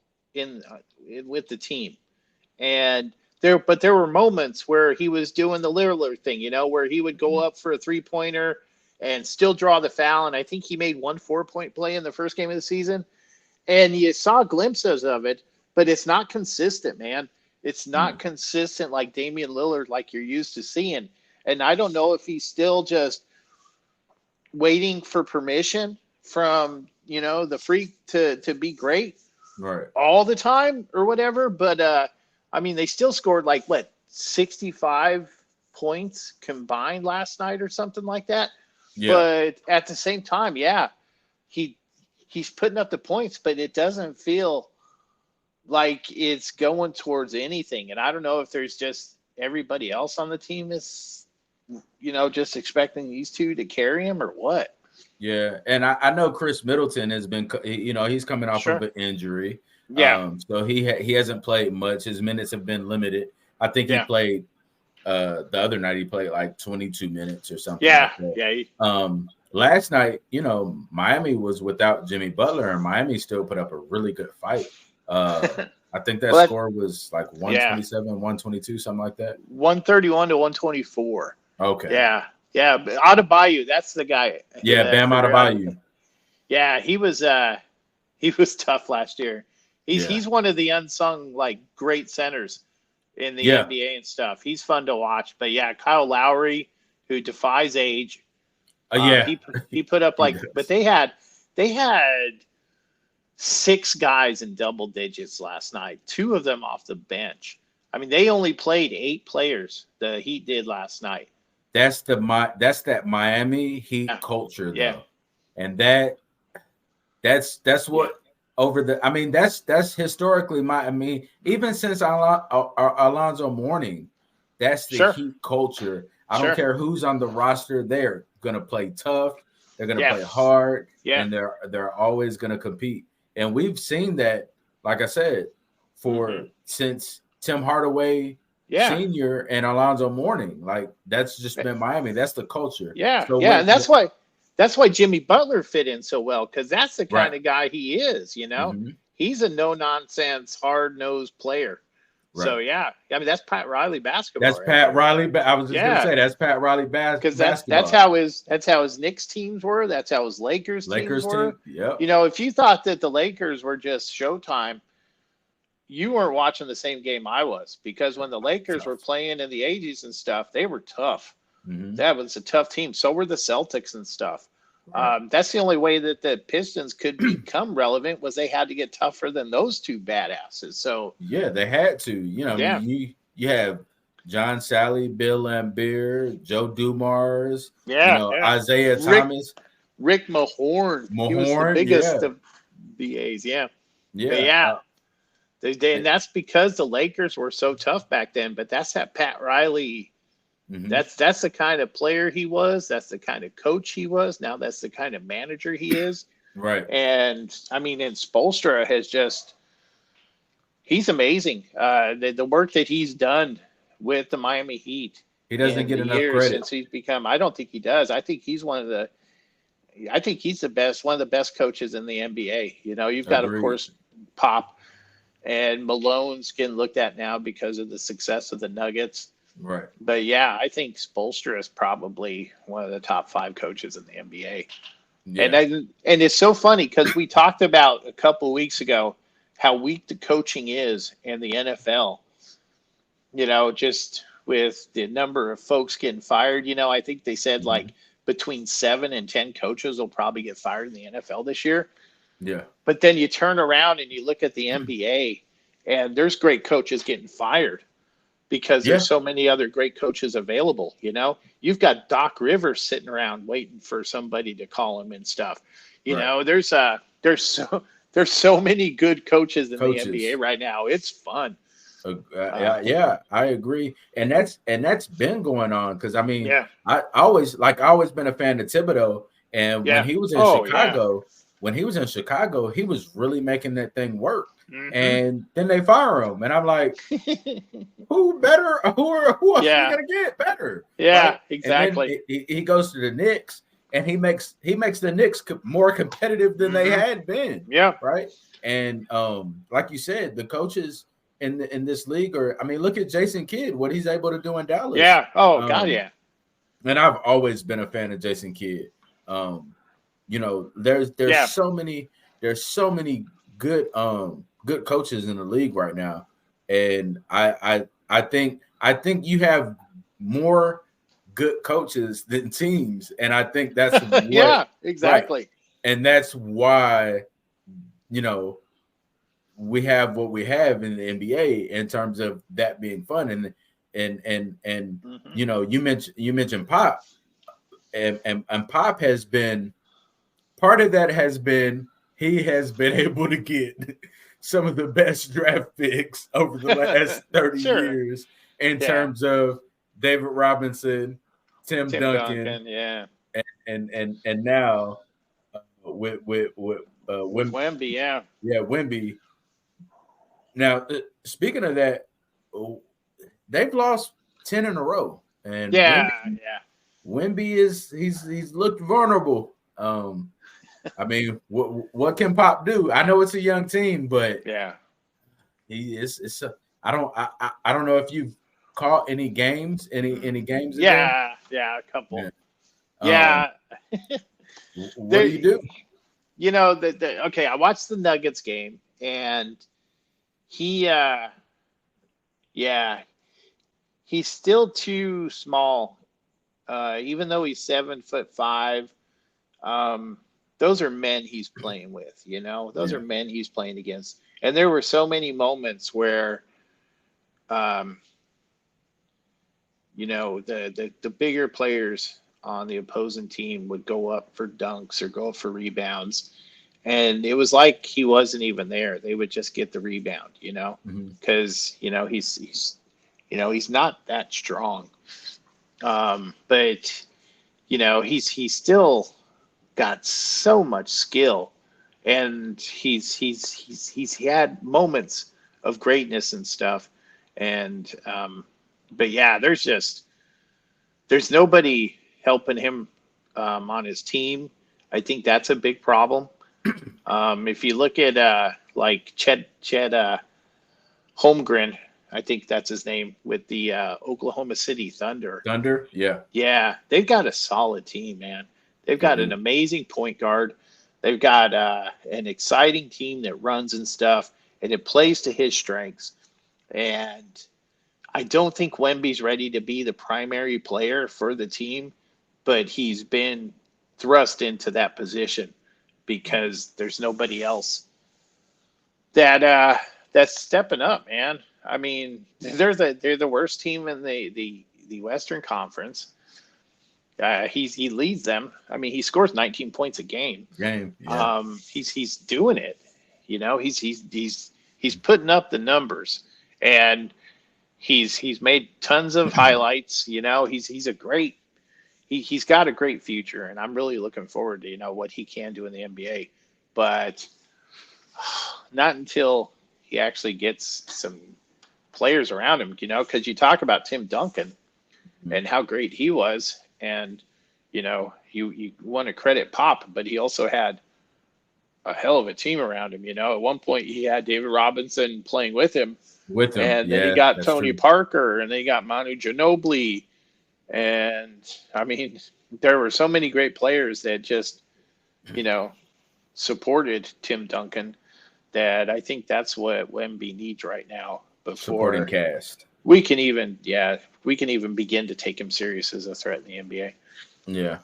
with the team. And there were moments where he was doing the Lillard thing, where he would go up for a 3-pointer and still draw the foul. And I think he made 1 4-point play in the first game of the season. And you saw glimpses of it, but it's not consistent, man. It's not consistent like Damian Lillard, like you're used to seeing. And I don't know if he's still just waiting for permission from, the freak to be great all the time or whatever. But, I mean, they still scored 65 points combined last night or something like that. Yeah. But at the same time, he's putting up the points, but it doesn't feel like it's going towards anything. And I don't know if there's just everybody else on the team is, just expecting these two to carry him or what. Yeah, and I know Chris Middleton has been, he's coming off of an injury. Yeah. So he hasn't played much. His minutes have been limited. I think he played the other night. He played like 22 minutes or something. Yeah. Like that. Yeah. Last night, Miami was without Jimmy Butler, and Miami still put up a really good fight. I think that score was like 127, 122, something like that. 131 to 124. Okay. Yeah. Yeah. Adebayo, that's the guy. Yeah, Bam Adebayo. Yeah, he was tough last year. He's one of the unsung great centers in the NBA and stuff. He's fun to watch. But Kyle Lowry, who defies age. He put up but they had 6 guys in double digits last night, 2 of them off the bench. I mean, they only played 8 players. The Heat did last night. That's that Miami Heat culture, though. Yeah. And that's what that's historically even since Alonzo Mourning, that's the Heat culture. I don't care who's on the roster, they're gonna play tough, they're gonna play hard, and they're always gonna compete. And we've seen that, like I said, since Tim Hardaway Senior and Alonzo Mourning. That's just been Miami. That's the culture. Yeah. So and that's why Jimmy Butler fit in so well, because that's the kind of guy he is, He's a no-nonsense, hard-nosed player. Right. So, that's Pat Riley basketball. That's Pat Riley. I was just going to say, that's Pat Riley basketball. Because that's how his Knicks teams were. That's how his Lakers teams were. Yep. If you thought that the Lakers were just Showtime, you weren't watching the same game I was, because when the Lakers were playing in the 80s and stuff, they were tough. Mm-hmm. That was a tough team. So were the Celtics and stuff. Right. That's the only way that the Pistons could become relevant, was they had to get tougher than those two badasses. So yeah, they had to. yeah. You have John Sally, Bill Laimbeer, Joe Dumars, Yeah, Isaiah Thomas, Rick Mahorn. He was the biggest of BAs. Yeah, yeah. And that's because the Lakers were so tough back then. But that's that Pat Riley. Mm-hmm. That's the kind of player he was. That's the kind of coach he was. Now that's the kind of manager he is. Right. And I mean, and Spoelstra he's amazing. The work that he's done with the Miami Heat. He doesn't get enough credit since he's become. I don't think he does. I think he's one of the best, one of the best coaches in the NBA. You've got, of course, Pop and Malone's getting looked at now because of the success of the Nuggets. Right. But yeah, I think Spoelstra is probably one of the top 5 coaches in the NBA. Yeah. And it's so funny because we talked about a couple of weeks ago how weak the coaching is in the NFL. Just with the number of folks getting fired. I think they said like between 7 and 10 coaches will probably get fired in the NFL this year. Yeah. But then you turn around and you look at the NBA, and there's great coaches getting fired because there's so many other great coaches available. You've got Doc Rivers sitting around waiting for somebody to call him and stuff. There's so many good coaches in the NBA right now. It's fun. Yeah, I agree, and that's been going on because I always been a fan of Thibodeau, and when he was in Chicago, he was really making that thing work, and then they fire him, and I'm like, who are you gonna get better? Yeah, right? Exactly. He goes to the Knicks, and he makes the Knicks more competitive than they had been. Yeah, right. And like you said, the coaches in this league look at Jason Kidd, what he's able to do in Dallas. Yeah. Oh God, yeah. And I've always been a fan of Jason Kidd. There's so many good coaches in the league right now, and I think you have more good coaches than teams, and I think that's yeah, exactly. Right. And that's why we have what we have in the NBA in terms of that being fun, and you mentioned Pop, and Pop has been part of that. He has been able to get some of the best draft picks over the last 30 years in terms of David Robinson, Tim Duncan, and now with Wemby, Wemby. Now, speaking of that, they've lost 10 in a row, and Wemby he's looked vulnerable. What can Pop do? I know it's a young team, but he is. I don't know if you've caught any games, any games. Yeah, a couple. What do you do? I watched the Nuggets game, and he's still too small. Even though he's 7'5", those are men he's playing with. Those are men he's playing against. And there were so many moments where, the bigger players on the opposing team would go up for dunks or go up for rebounds. And it was like he wasn't even there. They would just get the rebound, because, he's not that strong. But, he's still got so much skill, and he's had moments of greatness and stuff. And, but yeah, there's nobody helping him, on his team. I think that's a big problem. If you look at like Chet Holmgren, I think that's his name, with the Oklahoma City Thunder. Yeah, they've got a solid team, man. They've got an amazing point guard. They've got an exciting team that runs and stuff, and it plays to his strengths. And I don't think Wemby's ready to be the primary player for the team, but he's been thrust into that position because there's nobody else that's stepping up, man. I mean, they're the worst team in the Western Conference. He leads them. I mean, he scores 19 points a game. Yeah. He's doing it. You know, he's putting up the numbers, and he's made tons of highlights. You know, he's got a great future, and I'm really looking forward to what he can do in the NBA. But not until he actually gets some players around him, because you talk about Tim Duncan and how great he was. And, you want to credit Pop, but he also had a hell of a team around him. At one point he had David Robinson playing with him. And then he got Tony Parker, and then he got Manu Ginobili. And, I mean, there were so many great players that just, supported Tim Duncan, that I think that's what Wemby needs right now before supporting cast. We can even begin to take him serious as a threat in the NBA. Yeah.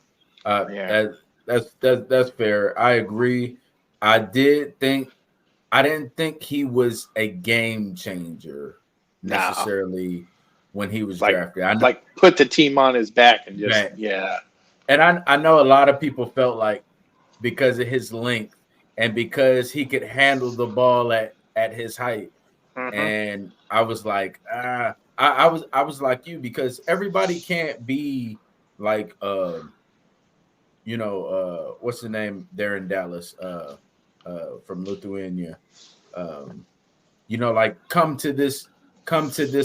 That's fair. I agree. I didn't think he was a game changer necessarily when he was drafted. Put the team on his back and just And I know a lot of people felt like because of his length and because he could handle the ball at his height. And I was like, I was like you, because everybody can't be like what's the name there in Dallas from Lithuania, like come to this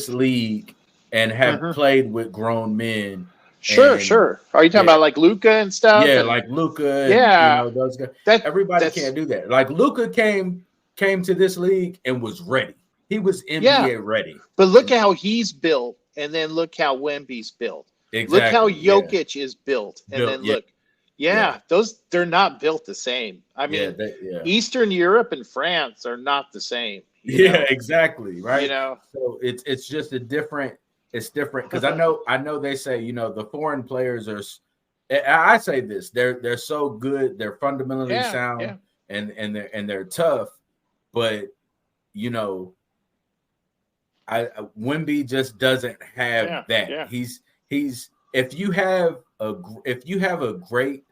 league and have played with grown men. Sure. Are you talking about like Luka and stuff? Yeah, like Luka. And, those guys. Everybody can't do that. Like Luka came to this league and was ready. He was NBA ready. But look how he's built, and then look how Wemby's built. Exactly. Look how Jokic is built, and then look. They're not built the same. I mean, Eastern Europe and France are not the same. Exactly. Right. So it's just different because I know they say the foreign players are. I say this, they're so good, they're fundamentally sound, and they're tough, but Wemby just doesn't have that. Yeah. He's if you have a great,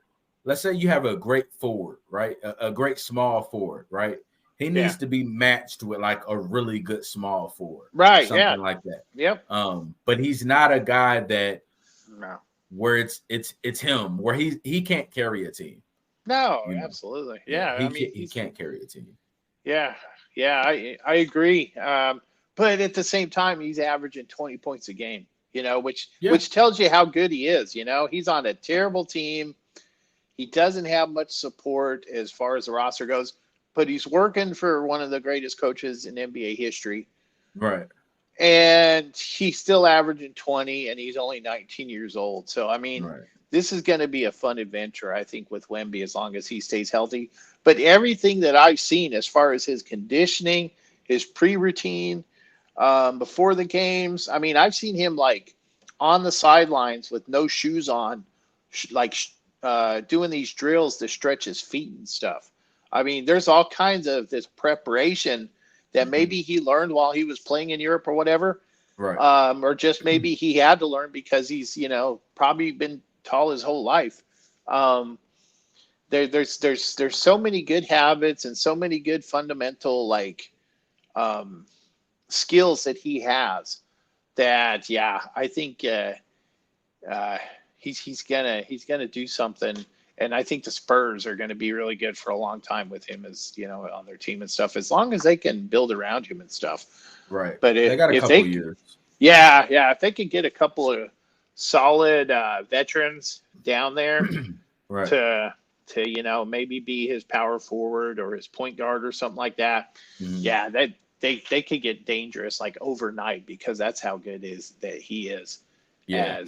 let's say you have a great forward, right? A great small forward, right? He needs to be matched with like a really good small forward, right? Something like that. Yep. But he's not a guy that where it's him where he can't carry a team. No, absolutely. Yeah, he can't carry a team. Yeah, I agree. But at the same time, he's averaging 20 points a game, which tells you how good he is. He's on a terrible team. He doesn't have much support as far as the roster goes, but he's working for one of the greatest coaches in NBA history. Right. And he's still averaging 20, and he's only 19 years old. So, I mean, this is going to be a fun adventure, I think, with Wemby as long as he stays healthy. But everything that I've seen as far as his conditioning, his pre-routine, before the games, I mean, I've seen him like on the sidelines with no shoes on, doing these drills to stretch his feet and stuff. I mean, there's all kinds of this preparation that maybe he learned while he was playing in Europe or whatever. Right. Or just maybe he had to learn because he's, probably been tall his whole life. There's so many good habits and so many good fundamental skills that he has that I think he's gonna do something, and I think the Spurs are gonna be really good for a long time with him as on their team and stuff, as long as they can build around him and stuff. Right. But they got a couple years. Yeah, if they can get a couple of solid veterans down there right. to maybe be his power forward or his point guard or something like that. Yeah, that they could get dangerous like overnight, because that's how good he is. Yeah,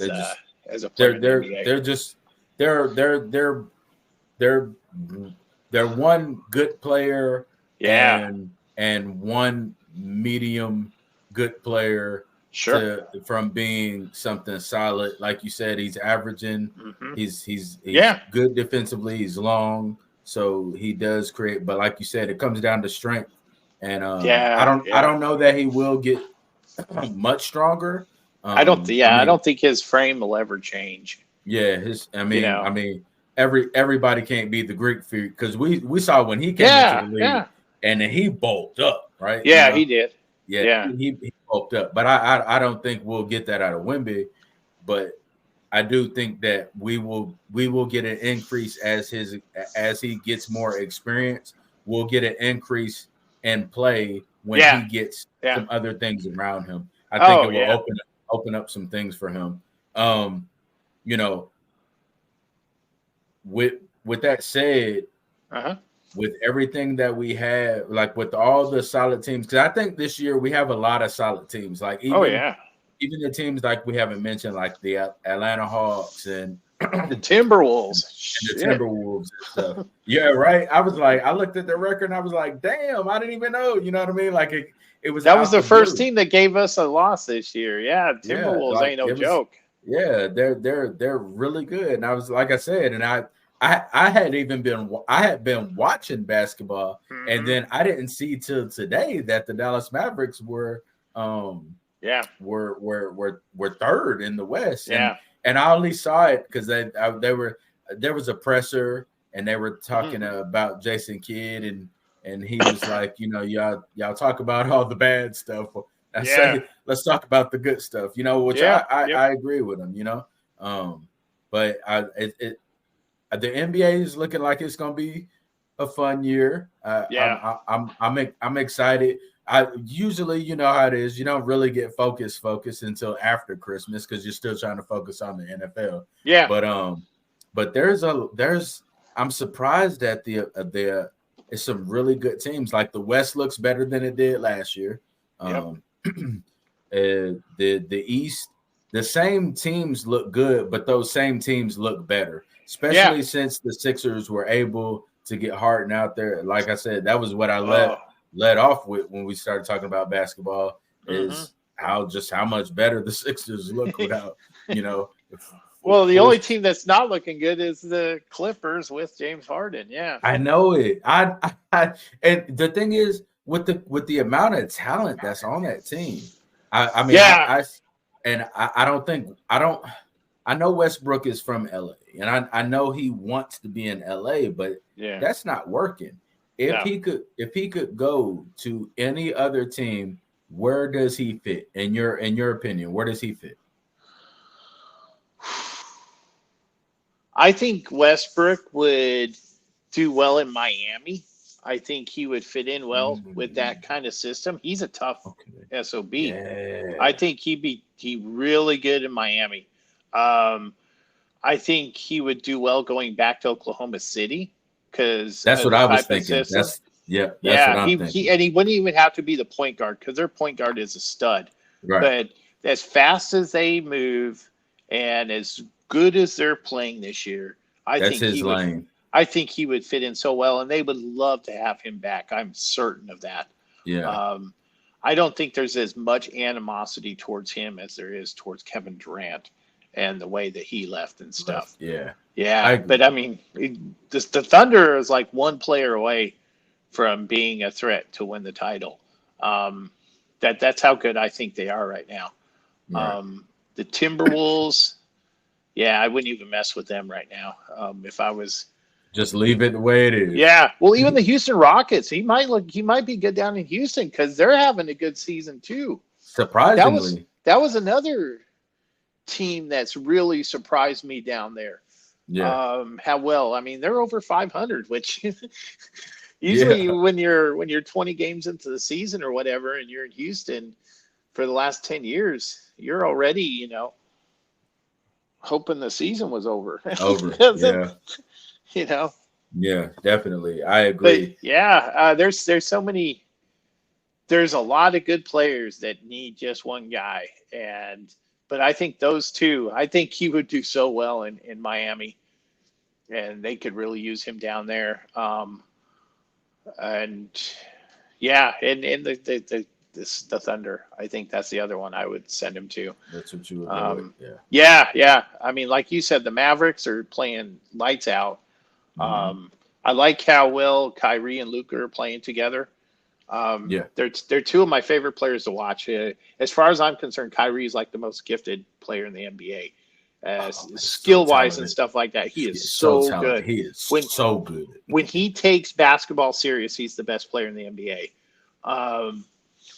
as a player. They're one good player. Yeah. And and one medium good player Sure. from being something solid. Like you said, he's averaging. Mm-hmm. He's Yeah. good defensively. He's long, so he does create. But like you said, it comes down to strength. And Yeah. I Yeah. don't know that he will get much stronger. I don't. I Yeah. I mean, don't think his frame will ever change. yeah, You know. everybody can't be the Greek freak because we saw when he came into the Yeah. league Yeah. and then he bulked up, right? You Yeah. know, He did. yeah, Yeah. he bulked up. But I don't think we'll get that out of Wemby, but I do think that we will get an increase as he gets more experience. We'll get an increase in play when Yeah. he gets Yeah. some other things around him. I think it Oh will yeah. open up some things for him. Um, you know, with that said, Uh-huh. with everything that we have, like with all the solid teams, because I think this year we have a lot of solid teams. Like Oh yeah. even the teams like we haven't mentioned, like the Atlanta Hawks and The and Timberwolves. the Shit. Timberwolves and stuff. Yeah, right. I was like, I looked at the record and I was like, damn, I didn't even know. You know what I mean? Like it was That was out the the first blue. team that gave us a loss this year. Yeah. Yeah, Timberwolves like ain't no it was. joke. Yeah, they're really good. And I was like I said, and I had been watching basketball, and Mm-hmm. then I didn't see till today that the Dallas Mavericks Yeah. were third in the West, Yeah. and I only saw it because they were there was a presser and they were talking Mm-hmm. about Jason Kidd and he was like, you know, y'all talk about all the bad stuff. I Yeah. say let's talk about the good stuff, you know, which Yeah. Yep. I agree with him, you know. But the NBA is looking like it's gonna be a fun year. Yeah. I'm excited. I usually, you know how it is, you don't really get focused until after Christmas because you're still trying to focus on the NFL. Yeah. But I'm surprised that the it's some really good teams. Like the West looks better than it did last year. Yep. The East, the same teams look good, but those same teams look better, Yeah. especially since the Sixers were able to get Harden out there. Like I said, that was what I Oh. let off with when we started talking about basketball Mm-hmm. is how much better the Sixers look without, you know. Well, the only team that's not looking good is the Clippers with James Harden. Yeah. I know it. And the thing is with the amount of talent that's on that team, I mean, Yeah. I know Westbrook is from LA, and I know he wants to be in LA, but Yeah. that's not working. No. If he could go to any other team, where does he fit? In your opinion, where does he fit? I think Westbrook would do well in Miami. I think he would fit in well with that kind of system. He's a tough SOB. Yeah. I think he really good in Miami. I think he would do well going back to Oklahoma City because That's what I was thinking. That's what I'm thinking. He wouldn't even have to be the point guard because their point guard is a stud. Right. But as fast as they move and as good as they're playing this year, I think he would fit in so well, and they would love to have him back. I'm certain of that. Yeah. I don't think there's as much animosity towards him as there is towards Kevin Durant and the way that he left and stuff. Yeah. Yeah. But I mean, the Thunder is like one player away from being a threat to win the title. That's how good I think they are right now. Right. The Timberwolves, yeah, I wouldn't even mess with them right now. If I was just leave it the way it is. Yeah. Well, even the Houston Rockets, he might be good down in Houston because they're having a good season too. Surprisingly. That was another team that's really surprised me down there. Yeah. How well. I mean, they're over 500, which usually when you're 20 games into the season or whatever, and you're in Houston for the last 10 years, you're already, hoping the season was over. Yeah. Yeah, definitely. I agree. But yeah, there's so many. There's a lot of good players that need just one guy, but I think those two. I think he would do so well in Miami, and they could really use him down there. And Yeah, and the Thunder. I think that's the other one I would send him to. That's what you would go with. Yeah. Yeah. I mean, like you said, the Mavericks are playing lights out. Mm-hmm. I like how well Kyrie and Luka are playing together. They're two of my favorite players to watch. As far as I'm concerned, Kyrie is like the most gifted player in the NBA. Skill wise and stuff like that. He is so good. He is so good. When he takes basketball serious, he's the best player in the NBA.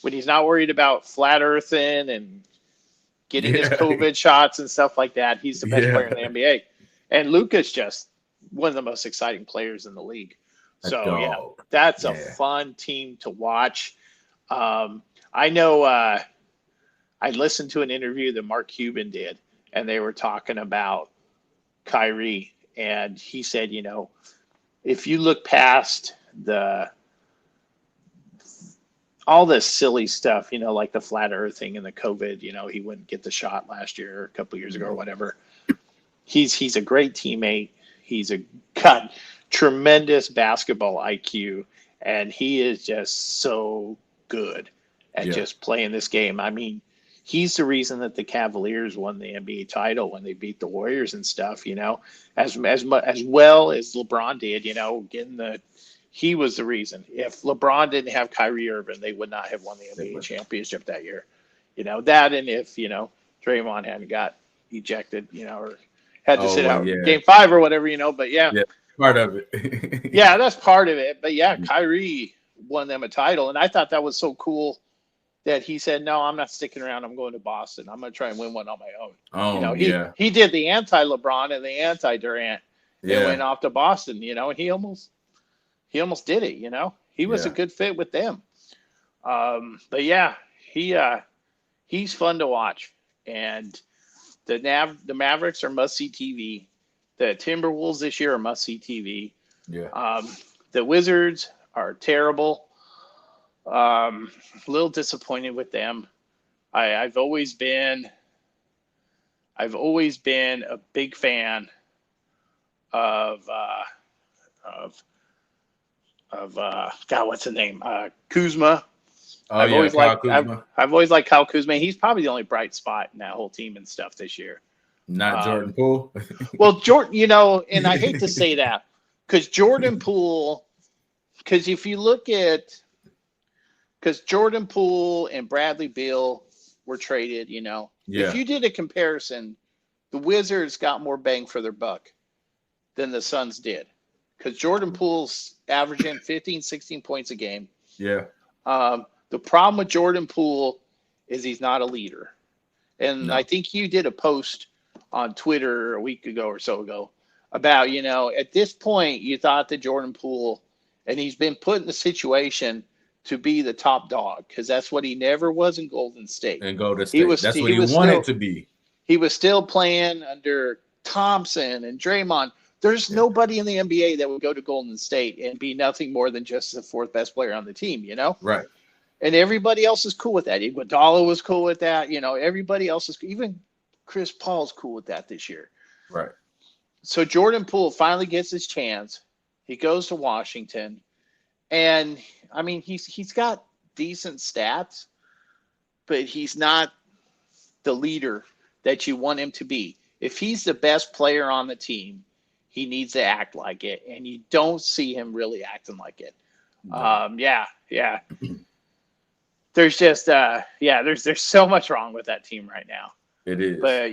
When he's not worried about flat earthing and getting his COVID shots and stuff like that, he's the best player in the NBA. And Luka's just one of the most exciting players in the league. So, that's a fun team to watch. I know I listened to an interview that Mark Cuban did, and they were talking about Kyrie. And he said, if you look past all this silly stuff, like the flat earthing and the COVID, he wouldn't get the shot last year or a couple years ago or whatever. He's a great teammate. He's got tremendous basketball IQ, and he is just so good at just playing this game. I mean, he's the reason that the Cavaliers won the NBA title when they beat the Warriors and stuff, as well as LeBron did, he was the reason. If LeBron didn't have Kyrie Irving, they would not have won the NBA championship that year. That, and if, Draymond hadn't got ejected, or had to sit out game 5 or whatever, but part of it. Yeah, that's part of it. But Kyrie won them a title. And I thought that was so cool that he said, no, I'm not sticking around. I'm going to Boston. I'm going to try and win one on my own. He did the anti-LeBron and the anti-Durant. And went off to Boston, and he almost did it, He was a good fit with them. But he's fun to watch. And the Mavericks are must-see TV. The Timberwolves this year are must-see TV. Yeah. The Wizards are terrible. A little disappointed with them. I've always been a big fan of God, what's the name? Kuzma. I've always liked Kyle Kuzma. He's probably the only bright spot in that whole team and stuff this year. Not Jordan Poole. Well, Jordan, and I hate to say that because Jordan Poole, because if you look at, because Jordan Poole and Bradley Beal were traded, if you did a comparison, the Wizards got more bang for their buck than the Suns did because Jordan Poole's averaging 15, 16 points a game. Yeah. The problem with Jordan Poole is he's not a leader. And I think you did a post on Twitter a week ago or so ago about, at this point you thought that Jordan Poole, and he's been put in the situation to be the top dog because that's what he never was in Golden State. And Golden State. That's what he wanted to be. He was still playing under Thompson and Draymond. There's nobody in the NBA that would go to Golden State and be nothing more than just the 4th best player on the team, Right. And everybody else is cool with that. Iguodala was cool with that. Everybody else is, even Chris Paul's cool with that this year. Right. So Jordan Poole finally gets his chance. He goes to Washington. And, I mean, he's got decent stats, but he's not the leader that you want him to be. If he's the best player on the team, he needs to act like it. And you don't see him really acting like it. Yeah. There's just, there's so much wrong with that team right now. It is. But,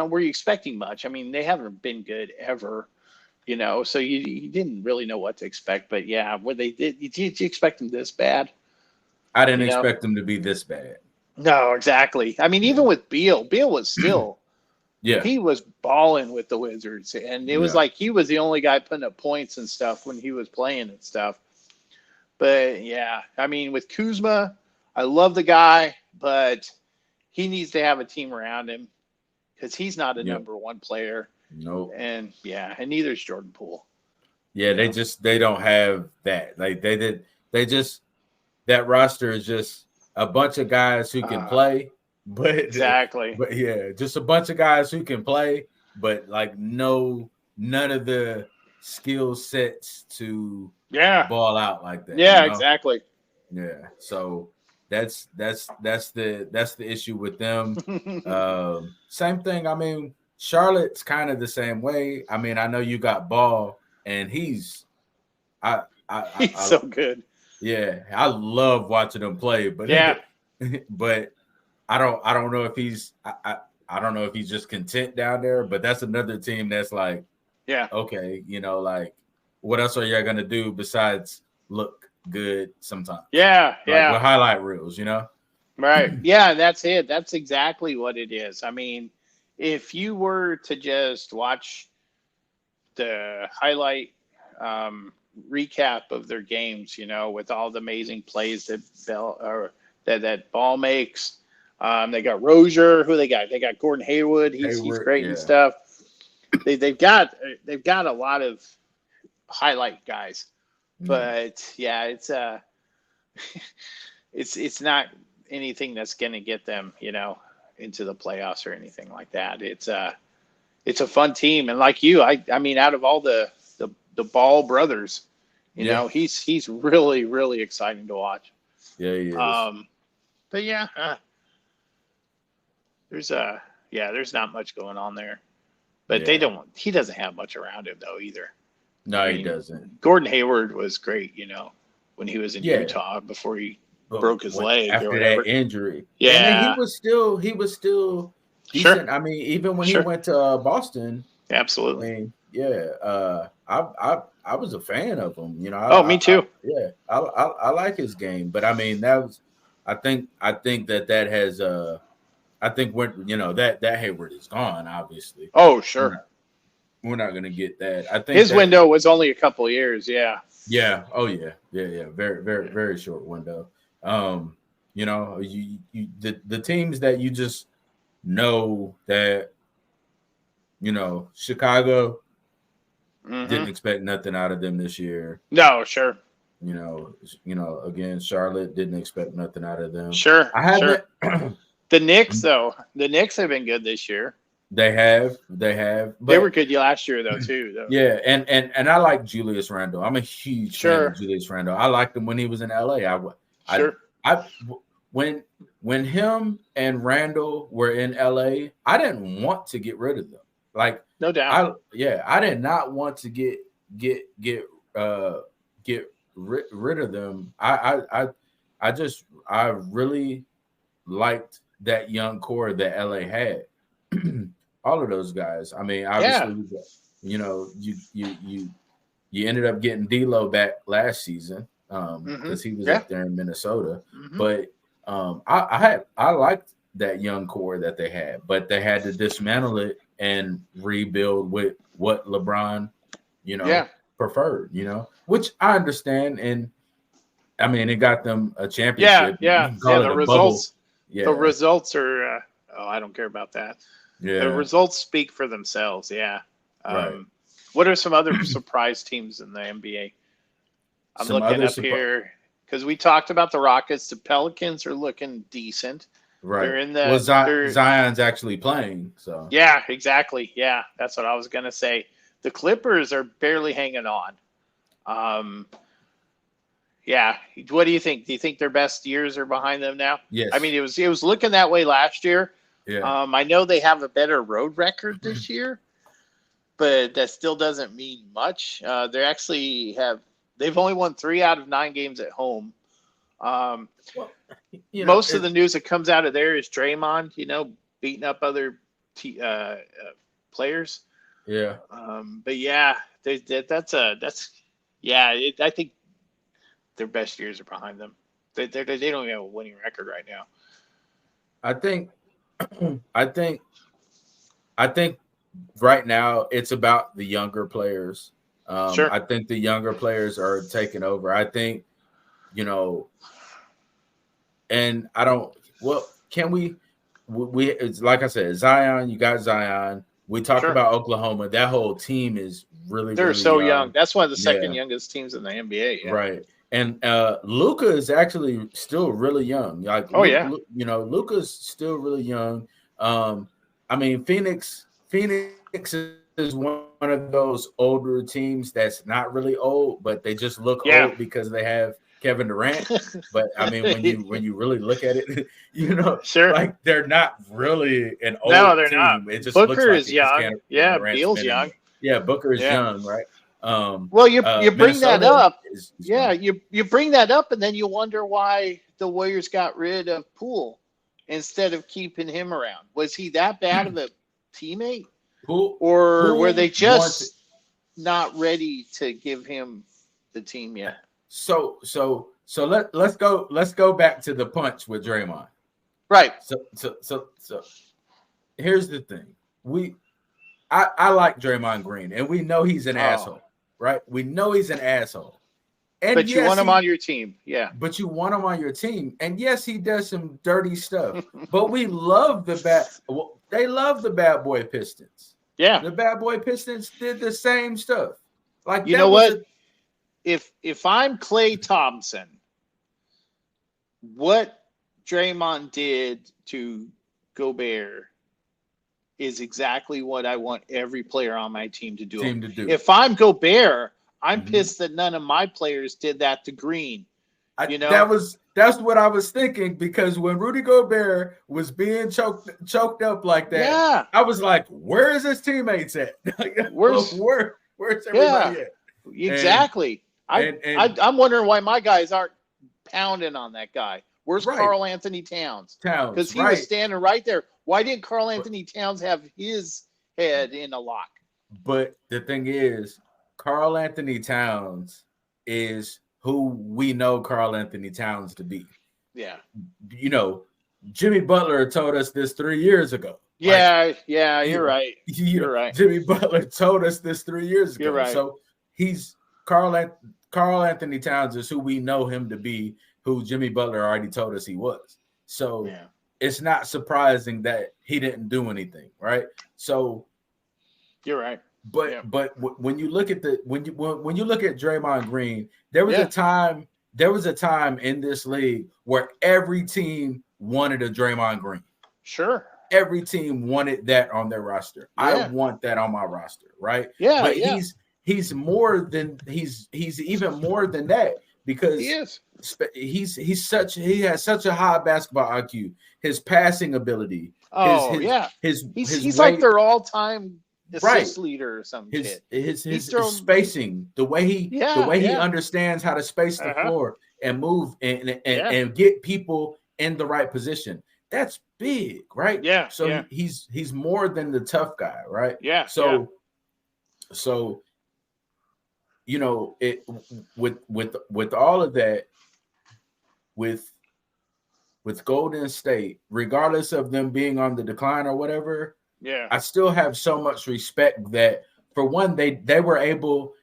were you expecting much? I mean, they haven't been good ever, so you didn't really know what to expect. But, what they did you expect them this bad? I didn't expect them to be this bad. No, exactly. I mean, even with Beal was still he was balling with the Wizards. And it was like he was the only guy putting up points and stuff when he was playing and stuff. But, I mean, with Kuzma, I love the guy, but he needs to have a team around him because he's not a number one player. No. And, and neither is Jordan Poole. Yeah, they don't have that. Like, that roster is just a bunch of guys who can play. But exactly. But, just a bunch of guys who can play, but, like, none of the skill sets to Yeah. ball out like that. Yeah, you know? exactly. Yeah. So that's the issue with them. Same thing. I mean, Charlotte's kind of the same way. I mean, I know you got Ball, and he's He's so good. Yeah, I love watching him play, but Yeah. but I don't know if he's I don't know if he's just content down there. But that's another team that's like, yeah, okay, like what else are y'all gonna do besides look good sometimes? Yeah, like with highlight reels, Right. Yeah, that's it. That's exactly what it is. I mean, if you were to just watch the highlight recap of their games, with all the amazing plays that Ball makes. They got Rozier. Who they got? They got Gordon Hayward. He's great and stuff. They've got a lot of highlight guys, but yeah, it's not anything that's going to get them, into the playoffs or anything like that. It's a fun team, and like you, I mean, out of all the Ball brothers, he's really, really exciting to watch. Yeah, he is. But yeah, there's not much going on there. But he doesn't have much around him though either. No, he doesn't. Gordon Hayward was great, when he was in Utah before he broke his leg after that injury. Yeah, and then he was still decent. Sure. I mean, even when he went to Boston, absolutely. I mean, I was a fan of him. Me too. I like his game, but I mean, I think that has I think when that Hayward is gone, obviously. Oh, sure. We're not going to get that. I think his window was only a couple of years. Yeah. Yeah. Oh, yeah. Yeah. Very, very, very short window. The teams that you just know that, Chicago didn't expect nothing out of them this year. No, sure. Again, Charlotte didn't expect nothing out of them. Sure. I haven't. Sure. The Knicks, though. The Knicks have been good this year. They have. But they were good last year, though, too. Though. Yeah, and I like Julius Randle. I'm a huge fan of Julius Randle. I liked him when he was in LA. When him and Randle were in LA, I didn't want to get rid of them. Like, no doubt. I did not want to get rid of them. I really liked that young core that LA had. All of those guys. I mean, obviously, you ended up getting D'Lo back last season because he was up there in Minnesota. But I liked that young core that they had, but they had to dismantle it and rebuild with what LeBron, preferred. Which I understand, and I mean, it got them a championship. The results. Yeah. The results are. I don't care about that. Yeah. The results speak for themselves. Yeah. Right. What are some other surprise teams in the NBA? I'm looking up here because we talked about the Rockets. The Pelicans are looking decent. Right. They're in the. Zion's actually playing. So. Yeah. Exactly. Yeah. That's what I was gonna say. The Clippers are barely hanging on. Yeah. What do you think? Do you think their best years are behind them now? Yes. I mean, it was looking that way last year. Yeah. I know they have a better road record this year, but that still doesn't mean much. They've only won 3 out of 9 games at home. Most of the news that comes out of there is Draymond, beating up other players. Yeah. But yeah, I think their best years are behind them. They don't even have a winning record right now. I think right now it's about the younger players. Sure. I think the younger players are taking over. I think, and I don't. Well, can we? It's like I said, Zion. You got Zion. We talked about Oklahoma. That whole team is really. They're really so young. That's one of the second youngest teams in the NBA. Yeah. Right. And Luka is actually still really young. Like, Luka's still really young. I mean, Phoenix is is one of those older teams that's not really old, but they just look old because they have Kevin Durant. But I mean, when you really look at it, sure, like they're not really an old they're team. not. It just Booker looks like is young. Beal's young. Yeah, Booker is young, right? Well, you bring that up. Is you bring that up, and then you wonder why the Warriors got rid of Poole instead of keeping him around. Was he that bad of a teammate? Poole Were they just not ready to give him the team yet? So let's go back to the punch with Draymond. Right. So here's the thing. I like Draymond Green, and we know he's an asshole, right? We know he's an asshole. But you want him on your team, yeah. But you want him on your team, and yes, he does some dirty stuff. But we love they love the bad boy Pistons. Yeah, the bad boy Pistons did the same stuff. Like, you know what? If I'm Klay Thompson, what Draymond did to Gobert is exactly what I want every player on my team to do. If I'm Gobert, I'm pissed that none of my players did that to Green. That's what I was thinking, because when Rudy Gobert was being choked up like that, I was like, where is his teammates at? Where's everybody at? Exactly. I'm wondering why my guys aren't pounding on that guy. Where's Karl Anthony Towns? Because he was standing right there. Why didn't Karl Anthony Towns have his head in a lock? But the thing is, Karl Anthony Towns is who we know Karl Anthony Towns to be. Yeah. Jimmy Butler told us this 3 years ago. You're right. You're right. Jimmy Butler told us this 3 years ago. You're right. So he's Karl Anthony Towns is who we know him to be, who Jimmy Butler already told us he was. So it's not surprising that he didn't do anything, right? So you're right. But when you look at when you look at Draymond Green, there was a time in this league where every team wanted a Draymond Green. Sure. Every team wanted that on their roster. I want that on my roster, right? Yeah. But he's even more than that, because he is. He has such a high basketball IQ. His passing ability. He's like their all-time assist leader or something. His spacing, the way he understands how to space the floor and move and get people in the right position. That's big, right? Yeah. So he's more than the tough guy, right? Yeah. So it with all of that, with Golden State, regardless of them being on the decline or whatever, I still have so much respect that, for one, they were able.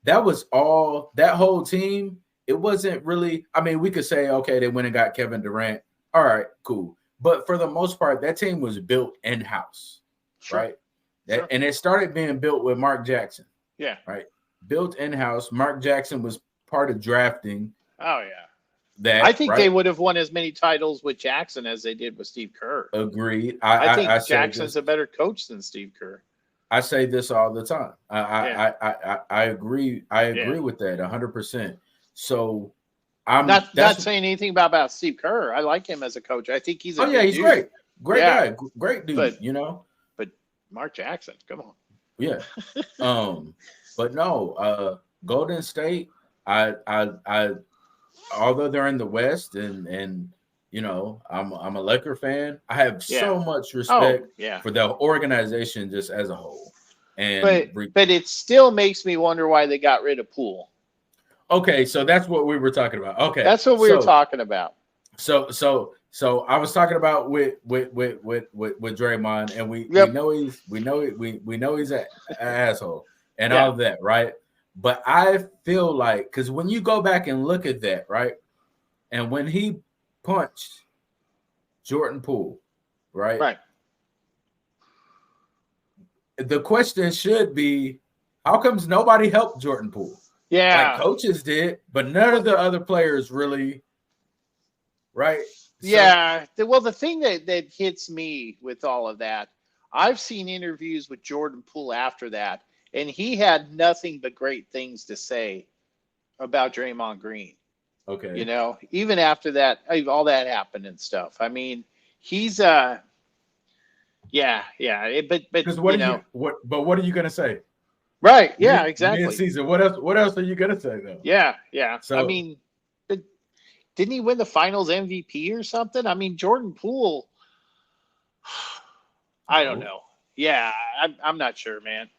That was all, that whole team. It wasn't really. I mean, we could say, okay, they went and got Kevin Durant. All right, cool. But for the most part, that team was built in house, right? And it started being built with Mark Jackson. Yeah. Right. Built in house. Mark Jackson was part of drafting. Oh yeah. I think they would have won as many titles with Jackson as they did with Steve Kerr. Agreed. I think Jackson's a better coach than Steve Kerr. I say this all the time. I agree. I agree with that 100%. So I'm not saying anything about Steve Kerr. I like him as a coach. I think he's he's dude. Great guy, great dude. But Mark Jackson, come on. Yeah. But no, Golden State. I although they're in the West and I'm a Laker fan, I have so much respect for the organization just as a whole. And but it still makes me wonder why they got rid of Poole. Okay, so that's what we were talking about. Okay, that's what we were talking about. So I was talking about with Draymond, and we know he's an asshole and all of that, right? But I feel like, because when you go back and look at that, right, and when he punched Jordan Poole, right, the question should be, how comes nobody helped Jordan Poole? Yeah, like coaches did, but none of the other players really, right? Yeah. Well, the thing that hits me with all of that, I've seen interviews with Jordan Poole after that, and he had nothing but great things to say about Draymond Green. Okay. You know, even after that, all that happened and stuff. I mean, he's yeah. But Because what are you gonna say? Right. Yeah. Exactly. Mid-season. What else are you gonna say though? Yeah. So I mean, but didn't he win the Finals MVP or something? I mean, Jordan Poole. I don't know. Yeah, I'm not sure, man.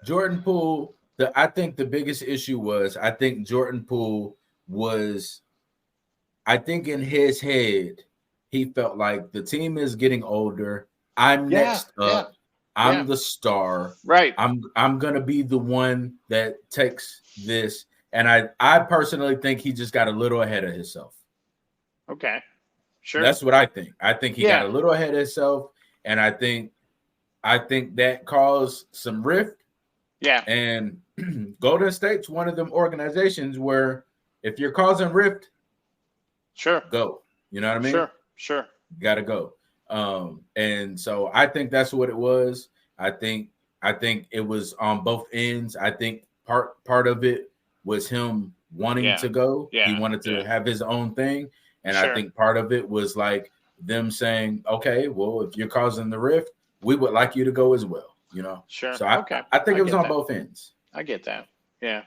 Jordan Poole. I think the biggest issue was I think Jordan Poole was. I think in his head, he felt like the team is getting older. I'm next up. I'm the star. Right. I'm gonna be the one that takes this. And I personally think he just got a little ahead of himself. Okay. Sure. That's what I think. I think he got a little ahead of himself, and I think that caused some rift. Yeah. And Golden State's one of them organizations where if you're causing rift, sure, go. You know what I mean? Sure. Gotta go. And so I think that's what it was. I think it was on both ends. I think part of it was him wanting to go. Yeah. He wanted to have his own thing. And I think part of it was like them saying, okay, well, if you're causing the rift, we would like you to go as well, you know? Sure. So I think it was on both ends. I get that. Yeah.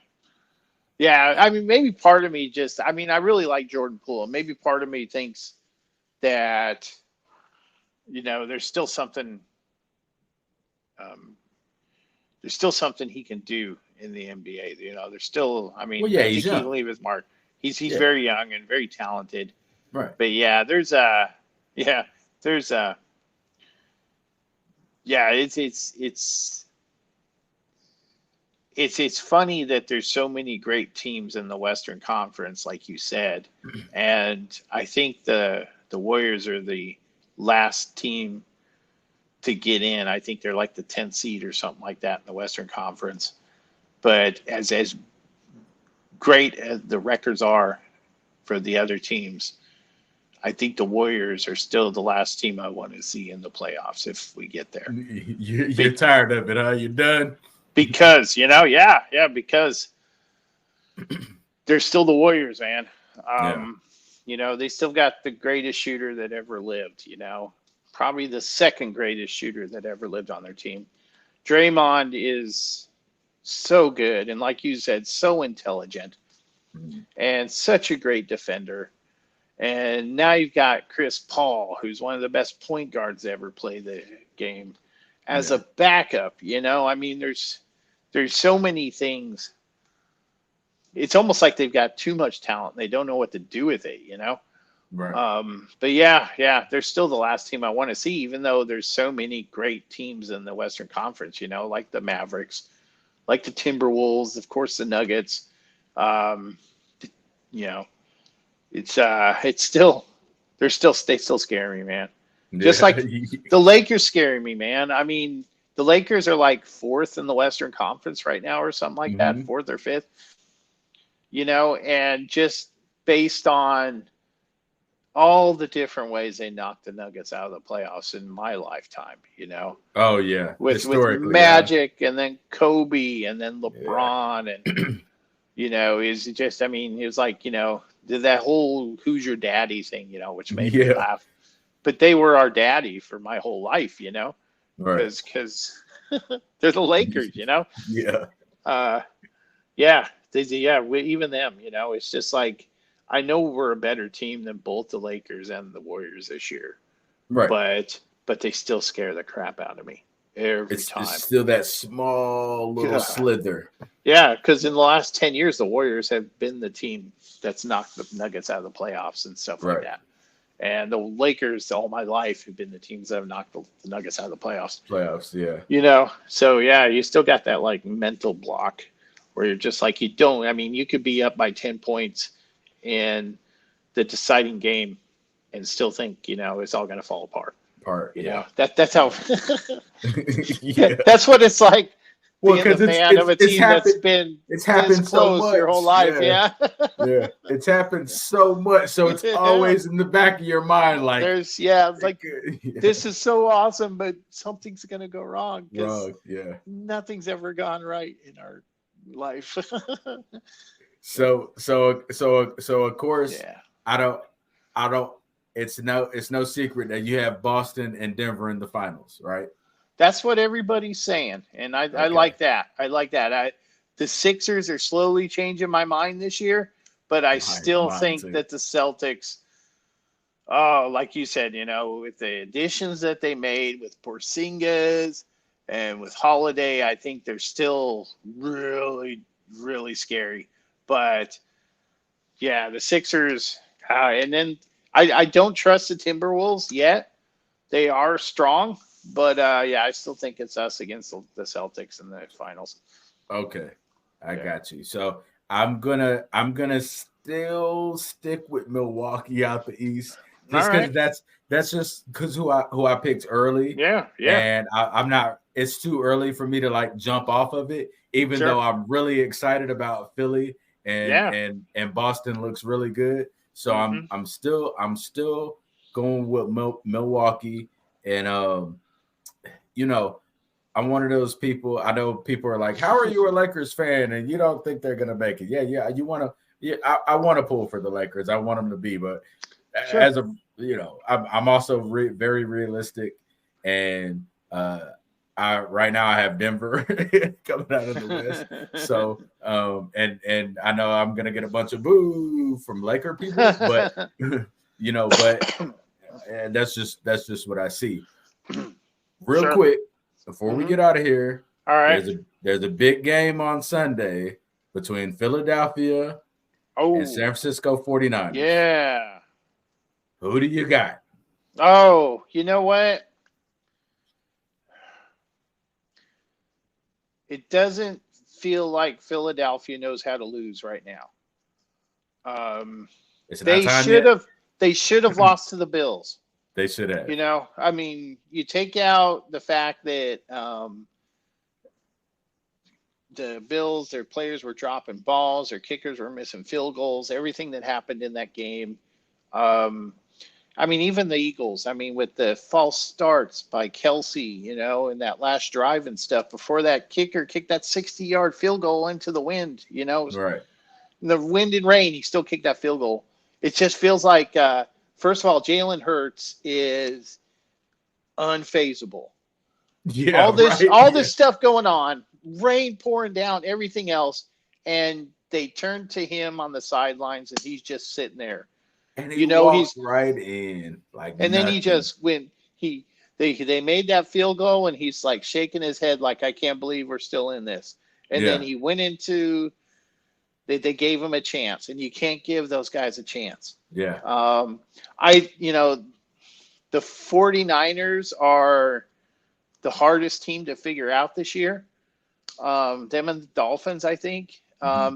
Yeah. I mean, maybe part of me I really like Jordan Poole. Maybe part of me thinks that, you know, there's still something he can do in the NBA. You know, there's still, I think he can leave his mark. He's very young and very talented. Right. But it's funny that there's so many great teams in the Western Conference, like you said. And I think the Warriors are the last team to get in. I think they're like the 10th seed or something like that in the Western Conference. But as great as the records are for the other teams, I think the Warriors are still the last team I want to see in the playoffs if we get there. You're tired of it, huh? You're done? Because, because they're still the Warriors, man. You know, they still got the greatest shooter that ever lived, you know, probably the second greatest shooter that ever lived on their team. Draymond is so good. And like you said, so intelligent and such a great defender. And now you've got Chris Paul, who's one of the best point guards to ever play the game, as a backup. You know, I mean, there's so many things. It's almost like they've got too much talent. They don't know what to do with it, you know? Right. But they're still the last team I want to see, even though there's so many great teams in the Western Conference, you know, like the Mavericks, like the Timberwolves, of course, the Nuggets. You know, they still scare me, man. Just like the Lakers scare me, man. I mean, the Lakers are like 4th in the Western Conference right now or something like that, 4th or 5th. You know, and just based on all the different ways they knocked the Nuggets out of the playoffs in my lifetime, you know. Oh, yeah. With Magic and then Kobe and then LeBron and, you know, it was like, you know, that whole who's your daddy thing, you know, which made me laugh. But they were our daddy for my whole life, you know, because they're the Lakers, you know. Even them, you know, it's just like, I know we're a better team than both the Lakers and the Warriors this year, right? But they still scare the crap out of me every time. It's still that small little slither. Yeah, because in the last 10 years, the Warriors have been the team that's knocked the Nuggets out of the playoffs and stuff like that. And the Lakers, all my life, have been the teams that have knocked the Nuggets out of the playoffs. You know, so you still got that like mental block where you're just like, you could be up by 10 points in the deciding game and still think, you know, it's all going to fall apart. You know, that's how that's what it's like. Well, being the fan of a team that's been happened so much your whole life. Yeah. Yeah. It's happened so much. So it's always in the back of your mind. Like, it's like, this is so awesome, but something's going to go wrong. Yeah. Nothing's ever gone right in our life. So of course, yeah. I don't, it's no secret that you have Boston and Denver in the finals, right? That's what everybody's saying. And I like that. The Sixers are slowly changing my mind this year, but I still think that the Celtics, like you said, with the additions that they made with Porzingis and with Holiday, I think they're still really, really scary. But yeah, the Sixers, and then I don't trust the Timberwolves yet. They are strong, but I still think it's us against the Celtics in the finals. Okay, I got you. So I'm gonna still stick with Milwaukee out the East, just because that's just because who I picked early. Yeah. And I'm not. It's too early for me to like jump off of it, even though I'm really excited about Philly and Boston looks really good. So I'm still going with Milwaukee, and I'm one of those people. I know people are like, "How are you a Lakers fan and you don't think they're gonna make it?" Yeah. You want to? Yeah, I want to pull for the Lakers. I want them to be, but as a I'm also very realistic, and right now I have Denver coming out of the West. So and I know I'm gonna get a bunch of boo from Laker people, but but that's just what I see. Real quick, before we get out of here, all right. There's a big game on Sunday between Philadelphia and San Francisco 49ers. Yeah. Who do you got? Oh, you know what? It doesn't feel like Philadelphia knows how to lose right now. They should have lost to the Bills. They should have. I mean, you take out the fact that the Bills, their players were dropping balls, their kickers were missing field goals, everything that happened in that game. I mean, even the Eagles, with the false starts by Kelsey, in that last drive and stuff, before that kicker kicked that 60-yard field goal into the wind, Right. In the wind and rain, he still kicked that field goal. It just feels like, first of all, Jalen Hurts is unfazable. Yeah. All this stuff going on, rain pouring down, everything else, and they turn to him on the sidelines, and he's just sitting there. And he's right in and then he just they made that field goal, and he's like shaking his head like, I can't believe we're still in this. And then he went into they gave him a chance, and you can't give those guys a chance. Yeah. The 49ers are the hardest team to figure out this year. Them and the Dolphins, I think,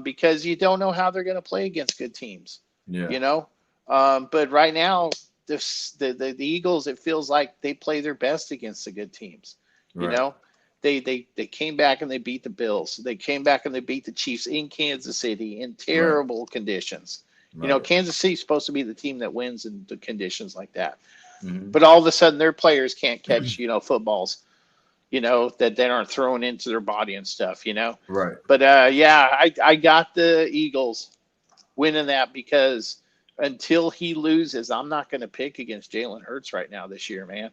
because you don't know how they're going to play against good teams. Yeah. But right now, the Eagles, it feels like they play their best against the good teams. They came back and they beat the Bills. They came back and they beat the Chiefs in Kansas City in terrible conditions. Right. Kansas City's supposed to be the team that wins in the conditions like that. But all of a sudden, their players can't catch footballs. That they aren't thrown into their body and stuff. Right. But I got the Eagles winning that because until he loses, I'm not going to pick against Jalen Hurts right now this year, man.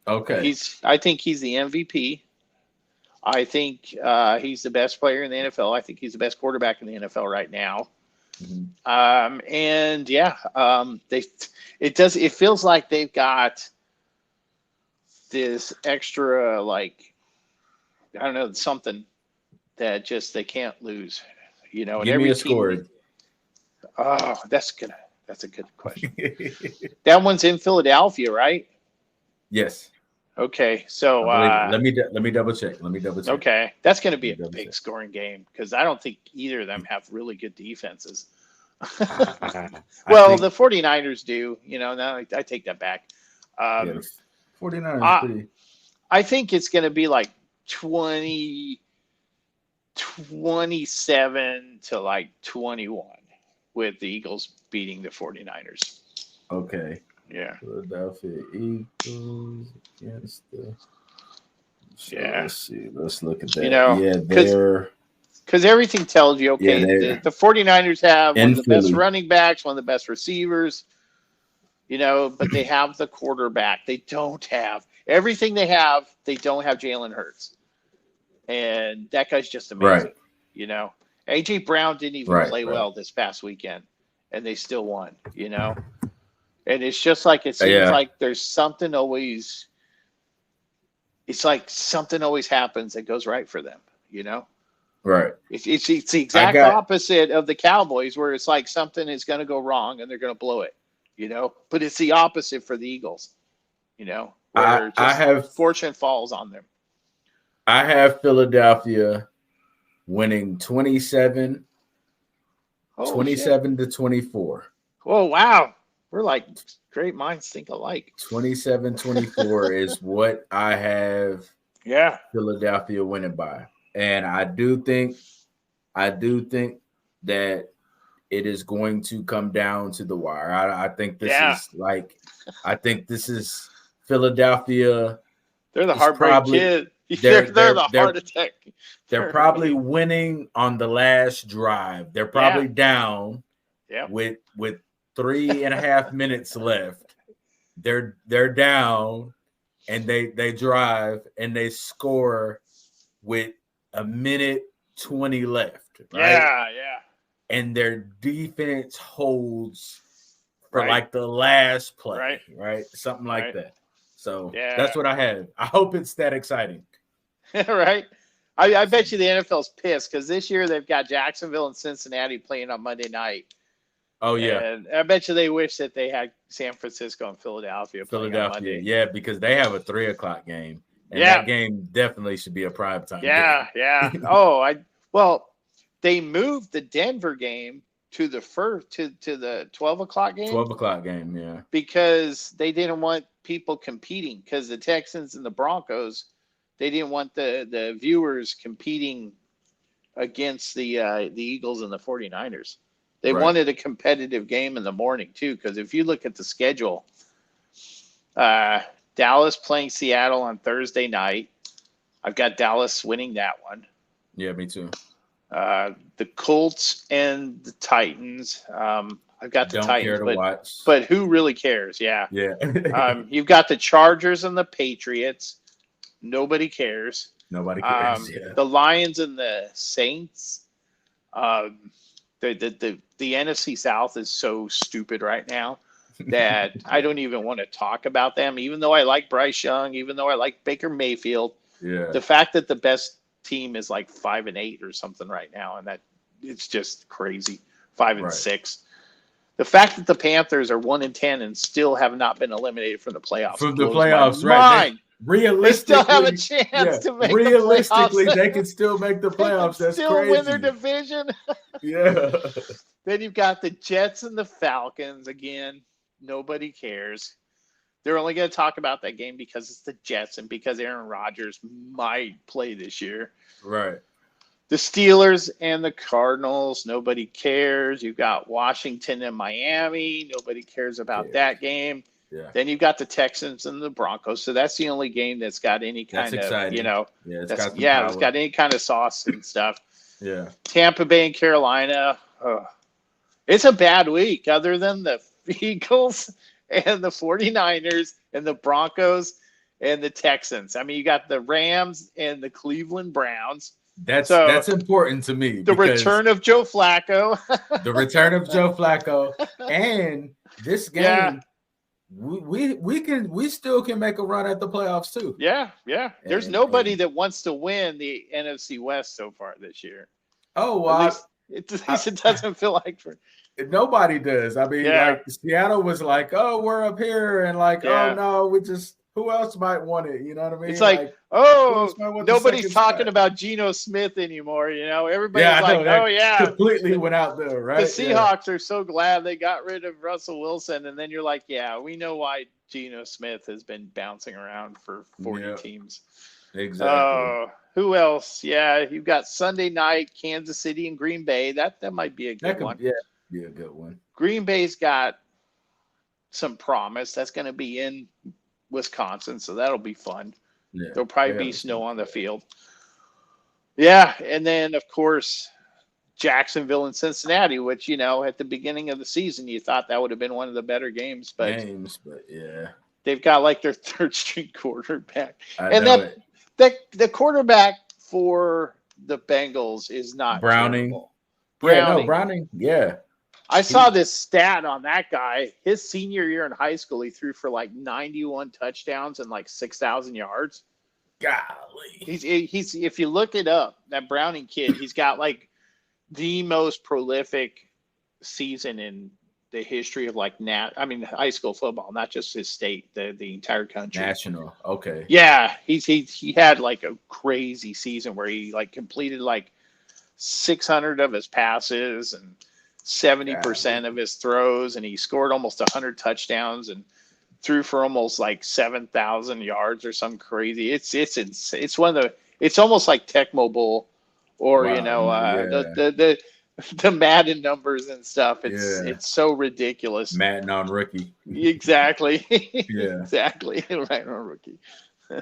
Okay. I think he's the MVP. I think he's the best player in the NFL. I think he's the best quarterback in the NFL right now. It feels like they've got this extra, something that just they can't lose. And give me a score. Oh, that's a good question. That one's in Philadelphia, right? Yes. Okay, so let me double check. Okay, that's going to be a big scoring game because I don't think either of them have really good defenses. Well, the 49ers do. No, I take that back. 49ers pretty. I think it's going to be like 20. 27 to like 21 with the Eagles beating the 49ers. Okay. Yeah. Philadelphia Eagles against the. So Yeah. let's see. Let's look at that. You know, yeah, they're because everything tells you, okay, the 49ers have one of the best running backs, one of the best receivers, you know, but they have the quarterback. They don't have everything they have. They don't have Jalen Hurts. And that guy's just amazing. Right. You know, A.J. Brown didn't even play well this past weekend, and they still won, you know. And it's just like it seems like there's something always – it's like something always happens that goes right for them, you know. Right. It's the exact opposite of the Cowboys, where it's like something is going to go wrong and they're going to blow it, you know. But it's the opposite for the Eagles, you know, where fortune falls on them. I have Philadelphia winning 27 to 24. Oh, wow. We're like great minds think alike. 27-24 is what I have Philadelphia winning by. And I do think that it is going to come down to the wire. I think this is Philadelphia. They're the heartbreak kid. They're the heart attack. They're probably winning on the last drive. They're probably down with 3.5 minutes left. They're down, and they drive and they score with 1:20 left. Right? Yeah. And their defense holds for like the last play, right? Something like that. So that's what I have. I hope it's that exciting. Right. I bet you the NFL's pissed because this year they've got Jacksonville and Cincinnati playing on Monday night. Oh, yeah. And I bet you they wish that they had San Francisco and Philadelphia playing on Monday. Yeah, because they have a 3:00 game. And that game definitely should be a prime time game. Yeah. Well, they moved the Denver game to the 12 o'clock game. 12 o'clock game, yeah. Because they didn't want people competing, because the Texans and the Broncos, they didn't want the viewers competing against the Eagles and the 49ers. They wanted a competitive game in the morning too, because if you look at the schedule, Dallas playing Seattle on Thursday night. I've got Dallas winning that one. Yeah, me too. The Colts and the Titans. I've got the Don't Titans, care to watch. But who really cares? Yeah. You've got the Chargers and the Patriots. Nobody cares. Nobody cares. The Lions and the Saints. The NFC South is so stupid right now that I don't even want to talk about them. Even though I like Bryce Young, even though I like Baker Mayfield, the fact that the best team is like 5-8 or something right now, and that it's just crazy. 5-6. The fact that the Panthers are 1-10 and still have not been eliminated from the playoffs. From the playoffs, right? They still have a chance to make the playoffs. Realistically, they can still make the playoffs. That's still crazy. Win their division. Yeah. Then you've got the Jets and the Falcons again. Nobody cares. They're only going to talk about that game because it's the Jets and because Aaron Rodgers might play this year. Right. The Steelers and the Cardinals, nobody cares. You've got Washington and Miami. Nobody cares about that game. Yeah. Then you've got the Texans and the Broncos. So that's the only game that's got any kind exciting. It's got any kind of sauce and stuff. Yeah. Tampa Bay and Carolina. It's a bad week other than the Eagles and the 49ers and the Broncos and the Texans. I mean, you got the Rams and the Cleveland Browns. That's important to me. The return of Joe Flacco. And this game, we still can make a run at the playoffs too. Yeah. There's nobody that wants to win the NFC West so far this year. Oh, well, at least it doesn't feel like for nobody does. I mean, like Seattle was like, "Oh, we're up here," and like, "Oh no, we just who else might want it?" You know what I mean? It's like nobody's talking about Geno Smith anymore. You know, everybody's completely went out there, right? The Seahawks are so glad they got rid of Russell Wilson, and then you're like, "Yeah, we know why Geno Smith has been bouncing around for 40 teams." Exactly. Who else? Yeah, you've got Sunday night, Kansas City and Green Bay. That might be a good one. Yeah, be a good one. Green Bay's got some promise. That's going to be in Wisconsin, so that'll be fun. Yeah, There'll probably be snow on the field. Yeah, and then of course Jacksonville and Cincinnati, which at the beginning of the season you thought that would have been one of the better games, but yeah, they've got like their third string quarterback, and the quarterback for the Bengals is not Browning. terrible. Browning. Yeah. I saw this stat on that guy. His senior year in high school, he threw for like 91 touchdowns and like 6,000 yards. Golly. He's if you look it up, that Browning kid, he's got like the most prolific season in the history of high school football, not just his state, the entire country. National. Okay. Yeah, he had like a crazy season where he like completed like 600 of his passes and 70% of his throws, and he scored almost 100 touchdowns and threw for almost like 7,000 yards or something crazy. It's one of the. It's almost like Tecmo Bowl, or the Madden numbers and stuff. It's so ridiculous. Madden on rookie. Exactly. Yeah. Exactly. Right on rookie.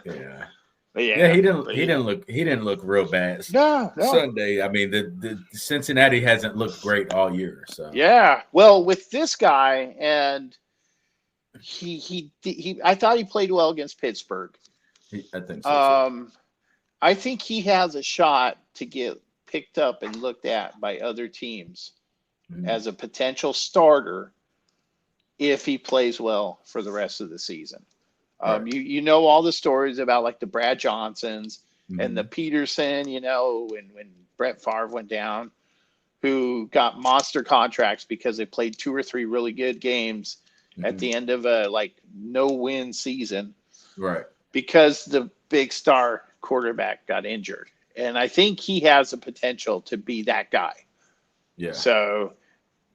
Yeah. But yeah. He didn't look real bad. No. Sunday. I mean, the Cincinnati hasn't looked great all year. So yeah. Well, with this guy, and he I thought he played well against Pittsburgh. I think so. I think he has a shot to get picked up and looked at by other teams as a potential starter if he plays well for the rest of the season. Right. You know all the stories about like the Brad Johnsons and the Peterson, when Brett Favre went down, who got monster contracts because they played 2 or 3 really good games at the end of a no-win season. Right. Because the big star quarterback got injured. And I think he has the potential to be that guy. Yeah. So,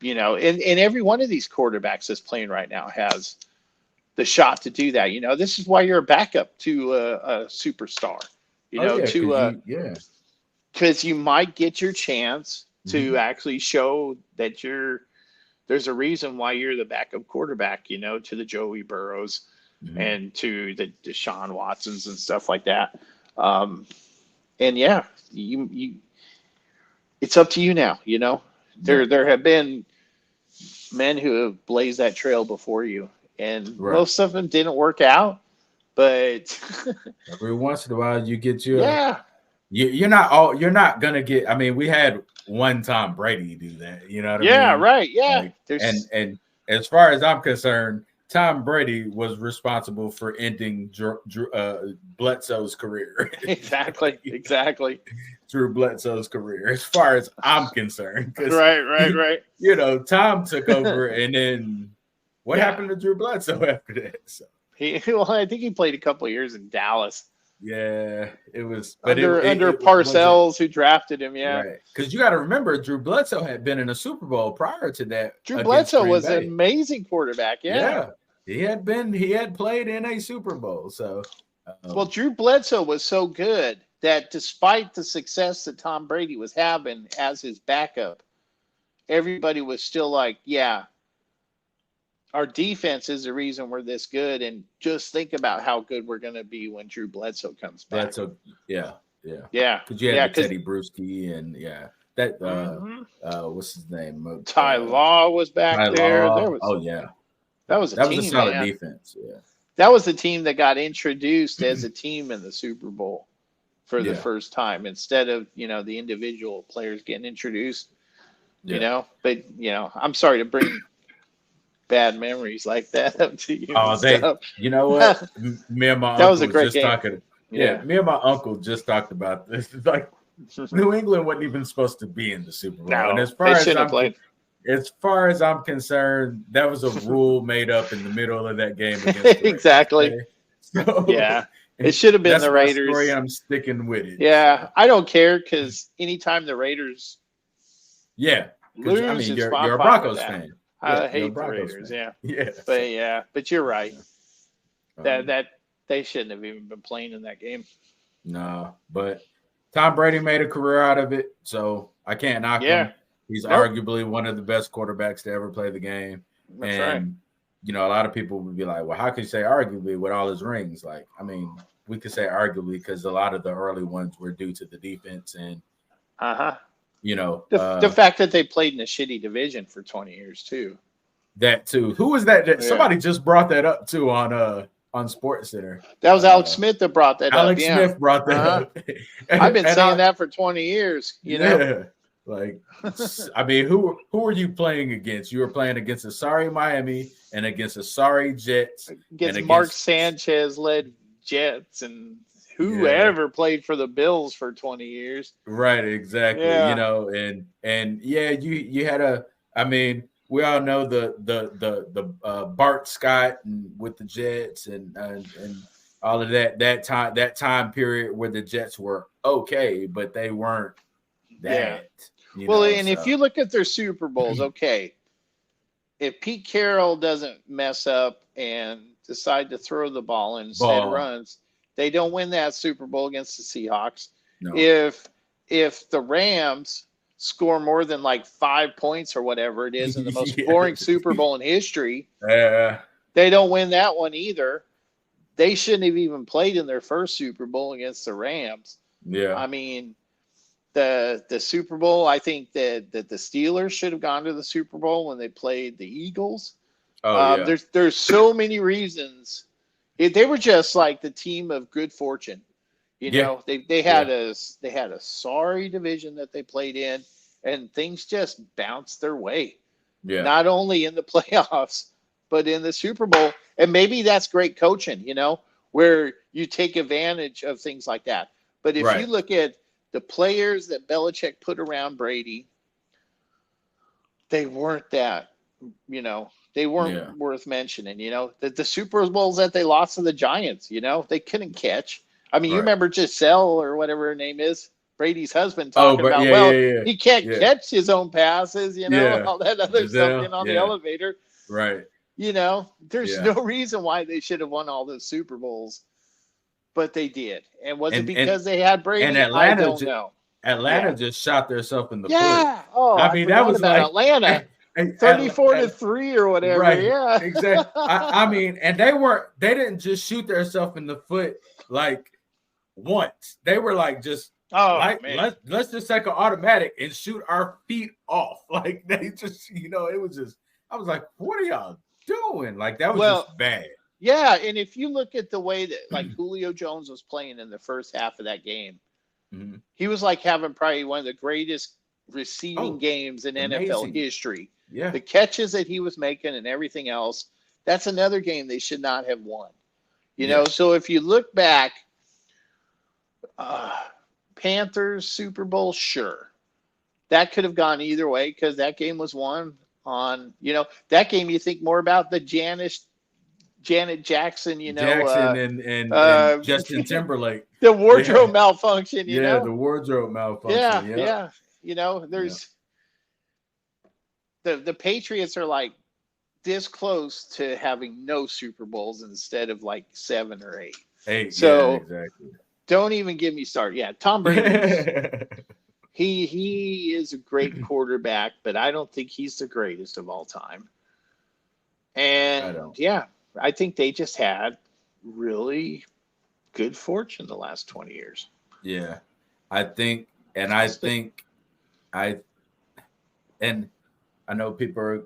and every one of these quarterbacks that's playing right now has the shot to do that. This is why you're a backup to a superstar. Because you might get your chance to actually show that there's a reason why you're the backup quarterback, to the Joey Burrows and to the Deshaun Watsons and stuff like that. And yeah, you it's up to you now, There have been men who have blazed that trail before you, and most of them didn't work out, but every once in a while you get you're not gonna get. I mean, we had one Tom Brady do that, you know what I mean? Yeah, right. Yeah. And as far as I'm concerned, Tom Brady was responsible for ending Bledsoe's career. Exactly. Drew Bledsoe's career, as far as I'm concerned. Right. Tom took over, and then what happened to Drew Bledsoe after that? So I think he played a couple of years in Dallas. Yeah, it was under Parcells, who drafted him. Yeah, right. Because you got to remember, Drew Bledsoe had been in a Super Bowl prior to that. Drew Bledsoe was an amazing quarterback. Yeah, he had played in a Super Bowl. So, well, Drew Bledsoe was so good that despite the success that Tom Brady was having as his backup, everybody was still like, "Yeah, our defense is the reason we're this good, and just think about how good we're going to be when Drew Bledsoe comes back." Yeah. Because you had Teddy Bruschi and what's his name? Ty Law was back there. That was a solid defense. Yeah, that was the team that got introduced as a team in the Super Bowl for the first time, instead of the individual players getting introduced. But I'm sorry to bring bad memories like that up to you. You know what? Me and my that uncle was a great just game. Talking. Yeah, me and my uncle just talked about this. It's like New England wasn't even supposed to be in the Super Bowl. No, and as far as I'm concerned, that was a rule made up in the middle of that game against the exactly. Raiders. So, yeah, it should have been the Raiders. Story, I'm sticking with it. Yeah, I don't care, because anytime the Raiders lose, I mean, you're a Broncos fan. I hate the Raiders. But you're right. That they shouldn't have even been playing in that game. No, but Tom Brady made a career out of it, so I can't knock Yeah. him. He's Nope. arguably one of the best quarterbacks to ever play the game. That's right. And, a lot of people would be like, well, how can you say arguably with all his rings? Like, I mean, we could say arguably because a lot of the early ones were due to the defense and, the fact that they played in a shitty division for 20 years too. That too. Who was that? Somebody just brought that up too on Sports Center. That was Alex Smith that brought that up. Alex Smith brought that up. I've been saying that for 20 years, you know. Like, I mean, who are you playing against? You were playing against a sorry Miami and against a sorry Jets. Against Mark Sanchez-led Jets and whoever played for the Bills for 20 years. Right, exactly. Yeah. You had I mean, we all know the Bart Scott and with the Jets and all of that time period where the Jets were okay, but they weren't that. If you look at their Super Bowls, if Pete Carroll doesn't mess up and decide to throw the ball and instead runs, they don't win that Super Bowl against the Seahawks. No. If the Rams score more than like 5 points or whatever it is in the most boring Super Bowl in history, they don't win that one either. They shouldn't have even played in their first Super Bowl against the Rams. Yeah. I mean, the Super Bowl, I think that the Steelers should have gone to the Super Bowl when they played the Eagles. There's so many reasons. They were just like the team of good fortune. They had a sorry division that they played in, and things just bounced their way. Yeah. Not only in the playoffs, but in the Super Bowl. And maybe that's great coaching, where you take advantage of things like that. But if you look at the players that Belichick put around Brady, they weren't that, they weren't worth mentioning, the Super Bowls that they lost to the Giants, they couldn't catch. I mean, you remember Giselle or whatever her name is, Brady's husband, talking about, he can't catch his own passes, all that other stuff on the elevator. Right. There's no reason why they should have won all those Super Bowls. But they did. And was it because they had Brady? And Atlanta, I don't know. Atlanta just shot themselves in the foot. Oh, I mean, that was like Atlanta. 34-3 or whatever. Right. Yeah. Exactly. I mean, and they didn't just shoot themselves in the foot like once. They were like just let's just take an automatic and shoot our feet off. Like they just, it was just, I was like, what are y'all doing? Like that was just bad. Yeah, and if you look at the way that like Julio Jones was playing in the first half of that game, he was like having probably one of the greatest receiving games in NFL history. Yeah. The catches that he was making and everything else, that's another game they should not have won. So if you look back, Panthers Super Bowl, sure. That could have gone either way because that game was won on, that game you think more about the Janet Jackson, and Justin Timberlake. The wardrobe malfunction, the wardrobe malfunction. Yeah. There's the Patriots are like this close to having no Super Bowls instead of like 7 or 8. So exactly. Don't even get me started. Yeah, Tom Brady. he is a great quarterback, but I don't think he's the greatest of all time. And I think they just had really good fortune the last 20 years. Yeah, I know people are,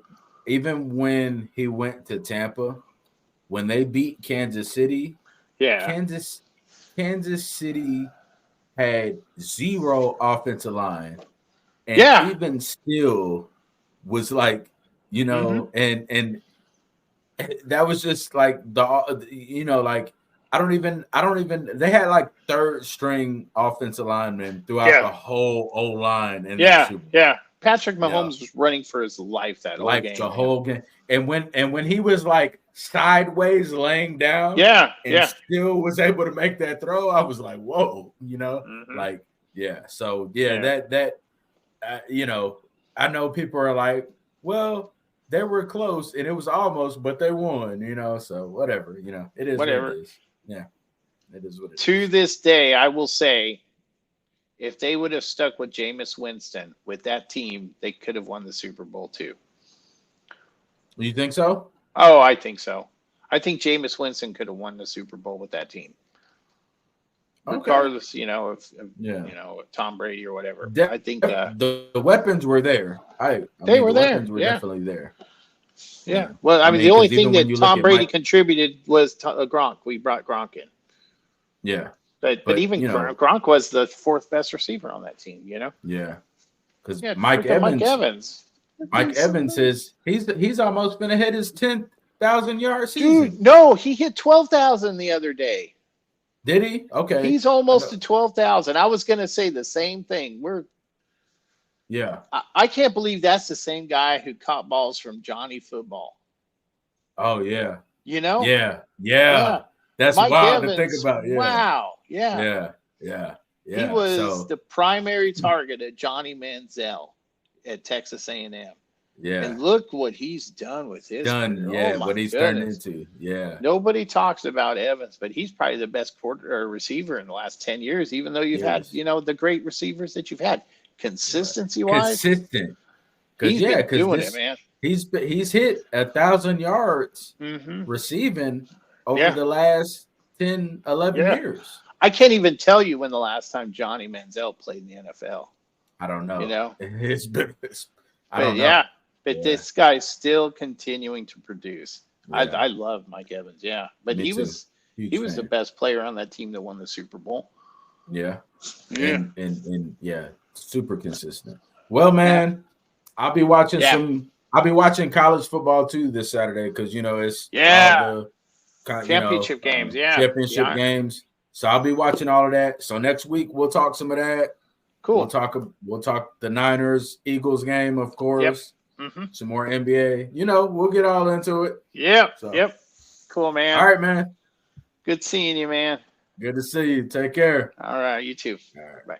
even when he went to Tampa, when they beat Kansas City, Kansas City had 0 offensive line, and even still was like, and that was just like like I don't even they had like 3rd string offensive linemen throughout the whole O line and Patrick Mahomes was running for his life that whole game. The whole game. And when he was like sideways laying down, still was able to make that throw, I was like, whoa, like So that I know people are like, well, they were close and it was almost, but they won, so whatever, it is whatever. what it is. Yeah. It is what it is. To this day, I will say, if they would have stuck with Jameis Winston with that team, they could have won the Super Bowl too. You think so? Oh, I think so. I think Jameis Winston could have won the Super Bowl with that team. Regardless, of Tom Brady or whatever. I think the weapons were there. They were there. Weapons were definitely there. Yeah. Well, I mean the only thing that Tom Brady contributed was Gronk. We brought Gronk in. Yeah. But even Gronk was the fourth best receiver on that team. Yeah. Because Mike Evans says he's almost been ahead his 10,000 yard season. Dude, no, he hit 12,000 the other day. Did he? Okay. He's almost to 12,000. I was going to say the same thing. I can't believe that's the same guy who caught balls from Johnny Football. Oh, yeah. Yeah. That's Mike wild Evans, to think about. Yeah. Wow. Yeah. He was the primary target of Johnny Manziel at Texas A&M. Yeah. And look what he's done with his career. What he's turned into. Yeah. Nobody talks about Evans, but he's probably the best receiver in the last 10 years, even though you've had, the great receivers that you've had. Consistency-wise. Consistent. He's been doing it, man. He's hit 1,000 yards receiving over the last 10, 11 years. I can't even tell you when the last time Johnny Manziel played in the NFL. I don't know. It's been, I don't know. But this guy's still continuing to produce. Yeah. I love Mike Evans, but he was the best player on that team that won the Super Bowl. Yeah. And super consistent. Well, man, I'll be watching college football too this Saturday because it's all the championship games. Championship games. So I'll be watching all of that. So next week we'll talk some of that. Cool. We'll talk the Niners Eagles game, of course. Yep. Some more NBA. We'll get all into it. Yep. Cool, man. All right, man. Good seeing you, man. Good to see you. Take care. All right, you too. All right. Bye.